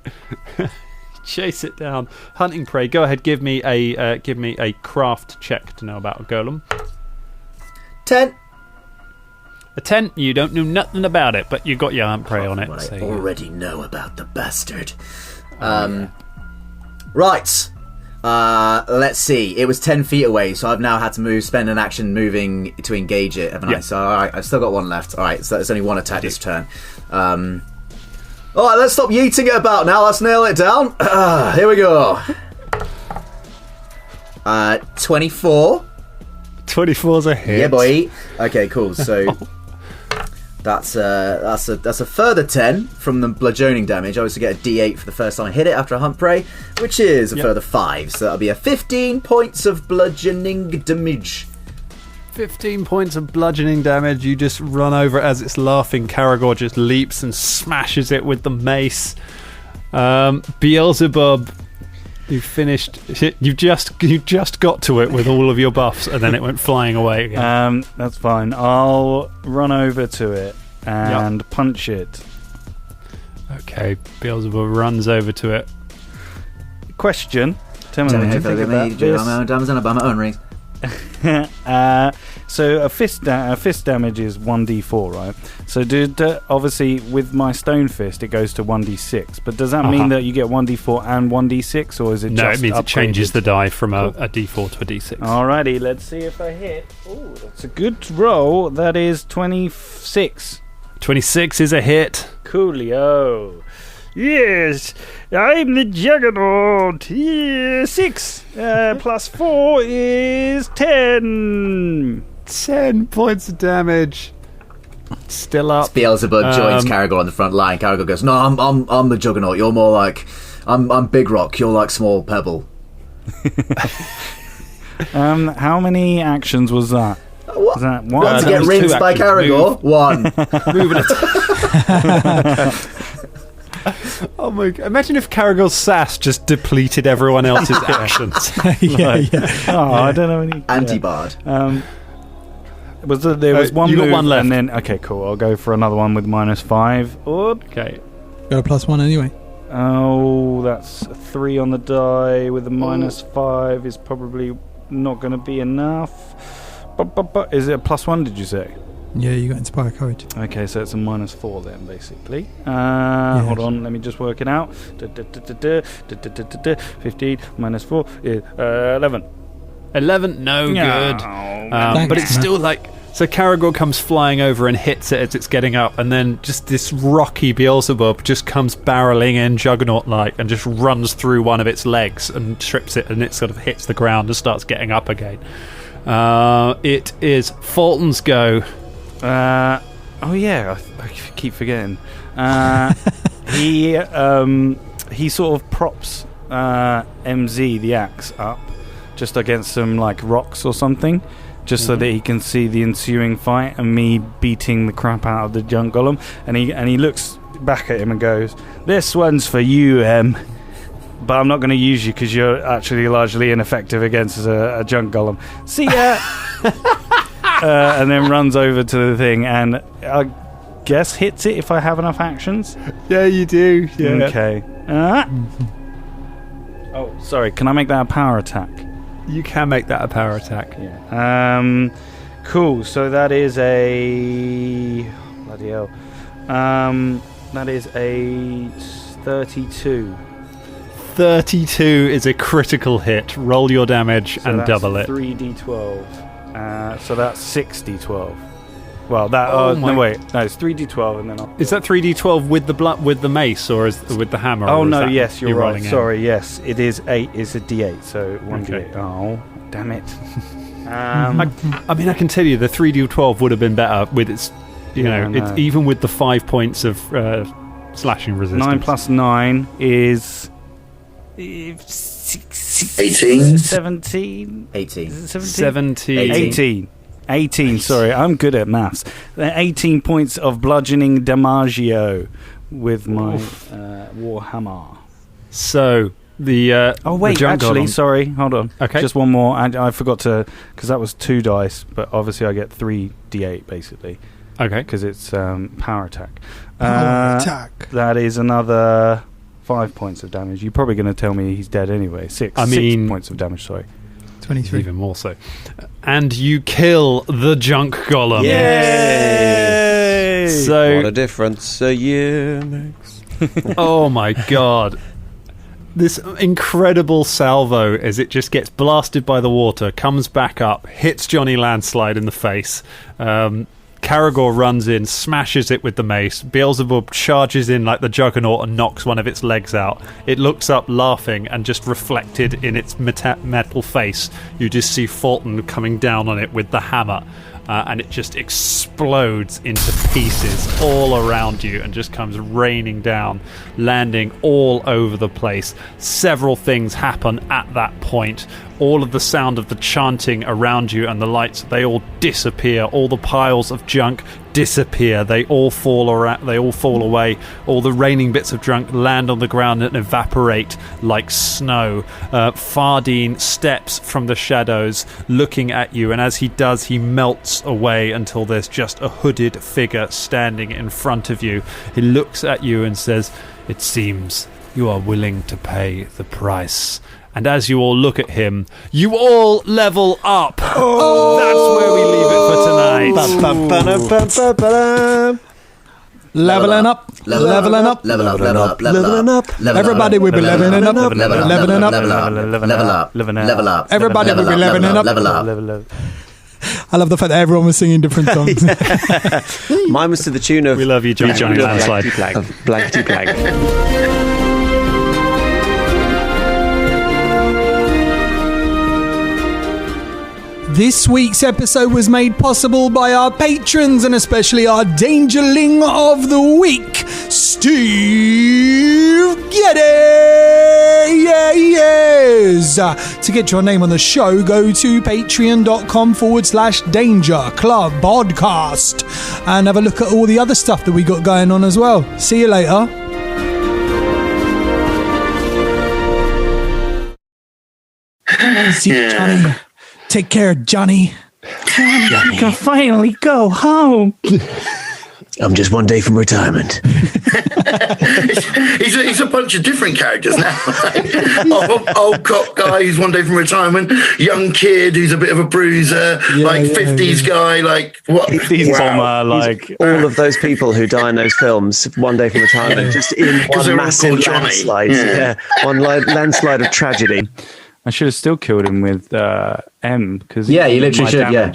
[SPEAKER 4] chase it down. Hunting prey. Go ahead, give me a craft check to know about a golem.
[SPEAKER 6] 10.
[SPEAKER 4] A 10. You don't know nothing about it, but you got your hunt prey on it.
[SPEAKER 6] What
[SPEAKER 4] so
[SPEAKER 6] I already know about the bastard. Right. Let's see. It was 10 feet away, so I've now had to spend an action moving to engage it, haven't I? So alright, I've still got one left. Alright, so there's only one attack this turn. Alright, let's stop yeeting it about now. Let's nail it down. Here we go. 24.
[SPEAKER 4] 24's a hit.
[SPEAKER 6] Yeah, boy. Okay, cool. So that's a further 10 from the bludgeoning damage. I also get a D8 for the first time I hit it after a hunt prey, which is a further 5. So that'll be a 15 points of bludgeoning damage.
[SPEAKER 4] 15 points of bludgeoning damage. You just run over it as it's laughing. Karagor just leaps and smashes it with the mace. Beelzebub, you finished. You just got to it with all of your buffs, and then it went flying away again.
[SPEAKER 7] That's fine. I'll run over to it and punch it.
[SPEAKER 4] Okay, Beelzebub runs over to it.
[SPEAKER 7] Question. Tell me what you think about this.
[SPEAKER 6] I'm my own rings.
[SPEAKER 7] So a fist damage is 1d4, right? So obviously with my stone fist it goes to 1d6, but does that mean that you get 1d4 and 1d6, or is it
[SPEAKER 4] no?
[SPEAKER 7] Just
[SPEAKER 4] it means
[SPEAKER 7] upgraded?
[SPEAKER 4] It changes the die from a d4 to a d6.
[SPEAKER 7] Alrighty, let's see if I hit. Oh, that's a good roll. That is 26.
[SPEAKER 4] 26 is a hit.
[SPEAKER 7] Coolio. Yes, I'm the Juggernaut. 6 plus 4 is 10.
[SPEAKER 4] 10 points of damage. Still up.
[SPEAKER 6] Beelzebub joins Karagor on the front line. Karagor goes, "No, I'm the Juggernaut. You're more like I'm Big Rock. You're like Small Pebble."
[SPEAKER 7] How many actions was that? Was that one?
[SPEAKER 6] One to get rinsed by Karagor. One.
[SPEAKER 4] Moving it. Oh my god! Imagine if Karagor's sass just depleted everyone else's actions.
[SPEAKER 7] I don't know any
[SPEAKER 6] Anti-bard.
[SPEAKER 7] There was one.
[SPEAKER 4] You
[SPEAKER 7] move
[SPEAKER 4] got one left,
[SPEAKER 7] and then okay, cool. I'll go for another one with -5.
[SPEAKER 4] Okay.
[SPEAKER 1] Got a +1 anyway.
[SPEAKER 7] Oh, that's a 3 on the die with a -5 is probably not going to be enough. But is it a +1? Did you say?
[SPEAKER 1] Yeah, you got Inspire Courage.
[SPEAKER 7] Okay, so it's a -4 then, basically. Hold on, let me just work it out. 15 -4 is 11.
[SPEAKER 4] 11, no good. But it's still like... So Karagor comes flying over and hits it as it's getting up, and then just this rocky Beelzebub just comes barreling in Juggernaut-like and just runs through one of its legs and trips it, and it sort of hits the ground and starts getting up again. It is Fulton's go.
[SPEAKER 7] Oh yeah, I keep forgetting. He sort of props MZ the axe up just against some like rocks or something, just so that he can see the ensuing fight and me beating the crap out of the junk golem. And he looks back at him and goes, "This one's for you, but I'm not going to use you because you're actually largely ineffective against a junk golem. See ya." And then runs over to the thing and I guess hits it if I have enough actions.
[SPEAKER 4] Yeah, you do. Yeah.
[SPEAKER 7] Okay. Oh, sorry. Can I make that a power attack?
[SPEAKER 4] You can make that a power attack.
[SPEAKER 7] Yeah. Cool. So that is a bloody hell. That is a 32.
[SPEAKER 4] 32 is a critical hit. Roll your damage and double it.
[SPEAKER 7] 3d12. So that's 6d12. Well, that. No, it's 3d12, and then
[SPEAKER 4] is that 3d12 with the mace, or with the hammer?
[SPEAKER 7] Oh no, yes, you're right.
[SPEAKER 4] In?
[SPEAKER 7] Sorry, yes, it is 8. It's a d8, so 1d8. Oh, damn it!
[SPEAKER 4] I mean, I can tell you the 3d12 would have been better with its, it's even with the 5 points of slashing resistance.
[SPEAKER 7] 9 plus 9 is
[SPEAKER 5] 18.
[SPEAKER 7] 17.
[SPEAKER 6] 18.
[SPEAKER 7] 17. 18. Sorry, I'm good at maths. 18 points of bludgeoning damaggio with my warhammer.
[SPEAKER 4] So the
[SPEAKER 7] Oh wait,
[SPEAKER 4] the junk
[SPEAKER 7] actually,
[SPEAKER 4] golem-
[SPEAKER 7] sorry, hold on.
[SPEAKER 4] Okay.
[SPEAKER 7] Just one more. And I forgot to, because that was 2 dice, but obviously I get 3d8 basically,
[SPEAKER 4] Okay.
[SPEAKER 7] because it's power attack.
[SPEAKER 1] Power attack.
[SPEAKER 7] That is another 5 points of damage. You're probably going to tell me he's dead anyway. 6 points of damage. Sorry.
[SPEAKER 1] 23.
[SPEAKER 4] Even more so. And you kill the junk golem.
[SPEAKER 7] Yay!
[SPEAKER 4] So
[SPEAKER 3] What a difference a year makes.
[SPEAKER 4] oh my god. This incredible salvo as it just gets blasted by the water, comes back up, hits Johnny Landslide in the face. Karagor runs in, smashes it with the mace. Beelzebub charges in like the juggernaut and knocks one of its legs out. It looks up laughing, and just reflected in its metal face, you just see Fulton coming down on it with the hammer. And it just explodes into pieces all around you and just comes raining down, landing all over the place. Several things happen at that point. All of the sound of the chanting around you and the lights, they all disappear. All the piles of junk disappear. They all fall away. All the raining bits of junk land on the ground and evaporate like snow. Fardeen steps from the shadows looking at you, and as he does, he melts away until there's just a hooded figure standing in front of you. He looks at you and says, "It seems you are willing to pay the price." And as you all look at him, you all level up. That's where we leave it for tonight.
[SPEAKER 1] Leveling up. Leveling up. Everybody will be leveling up. Leveling up.
[SPEAKER 6] Level up.
[SPEAKER 1] Everybody will be leveling up.
[SPEAKER 7] Level up.
[SPEAKER 1] I love the fact that everyone was singing different songs.
[SPEAKER 3] Mine was to the tune of
[SPEAKER 4] We love you, Johnny Landslide.
[SPEAKER 3] Blankety Blank.
[SPEAKER 1] This week's episode was made possible by our patrons and especially our Dangerling of the Week, Steve Geddes. Yeah, yes. To get your name on the show, go to patreon.com/Danger Club Podcast and have a look at all the other stuff that we got going on as well. See you later. See you, Johnny. Take care, Johnny.
[SPEAKER 8] I can finally go home.
[SPEAKER 3] I'm just one day from retirement.
[SPEAKER 5] He's a bunch of different characters now. old cop guy who's one day from retirement, young kid who's a bit of a bruiser, 50s guy, like what?
[SPEAKER 7] 50s bomber, like
[SPEAKER 3] all of those people who die in those films, one day from retirement, just in one massive landslide. One landslide of tragedy.
[SPEAKER 7] I should have still killed him with M because
[SPEAKER 6] Yeah, you literally should, yeah.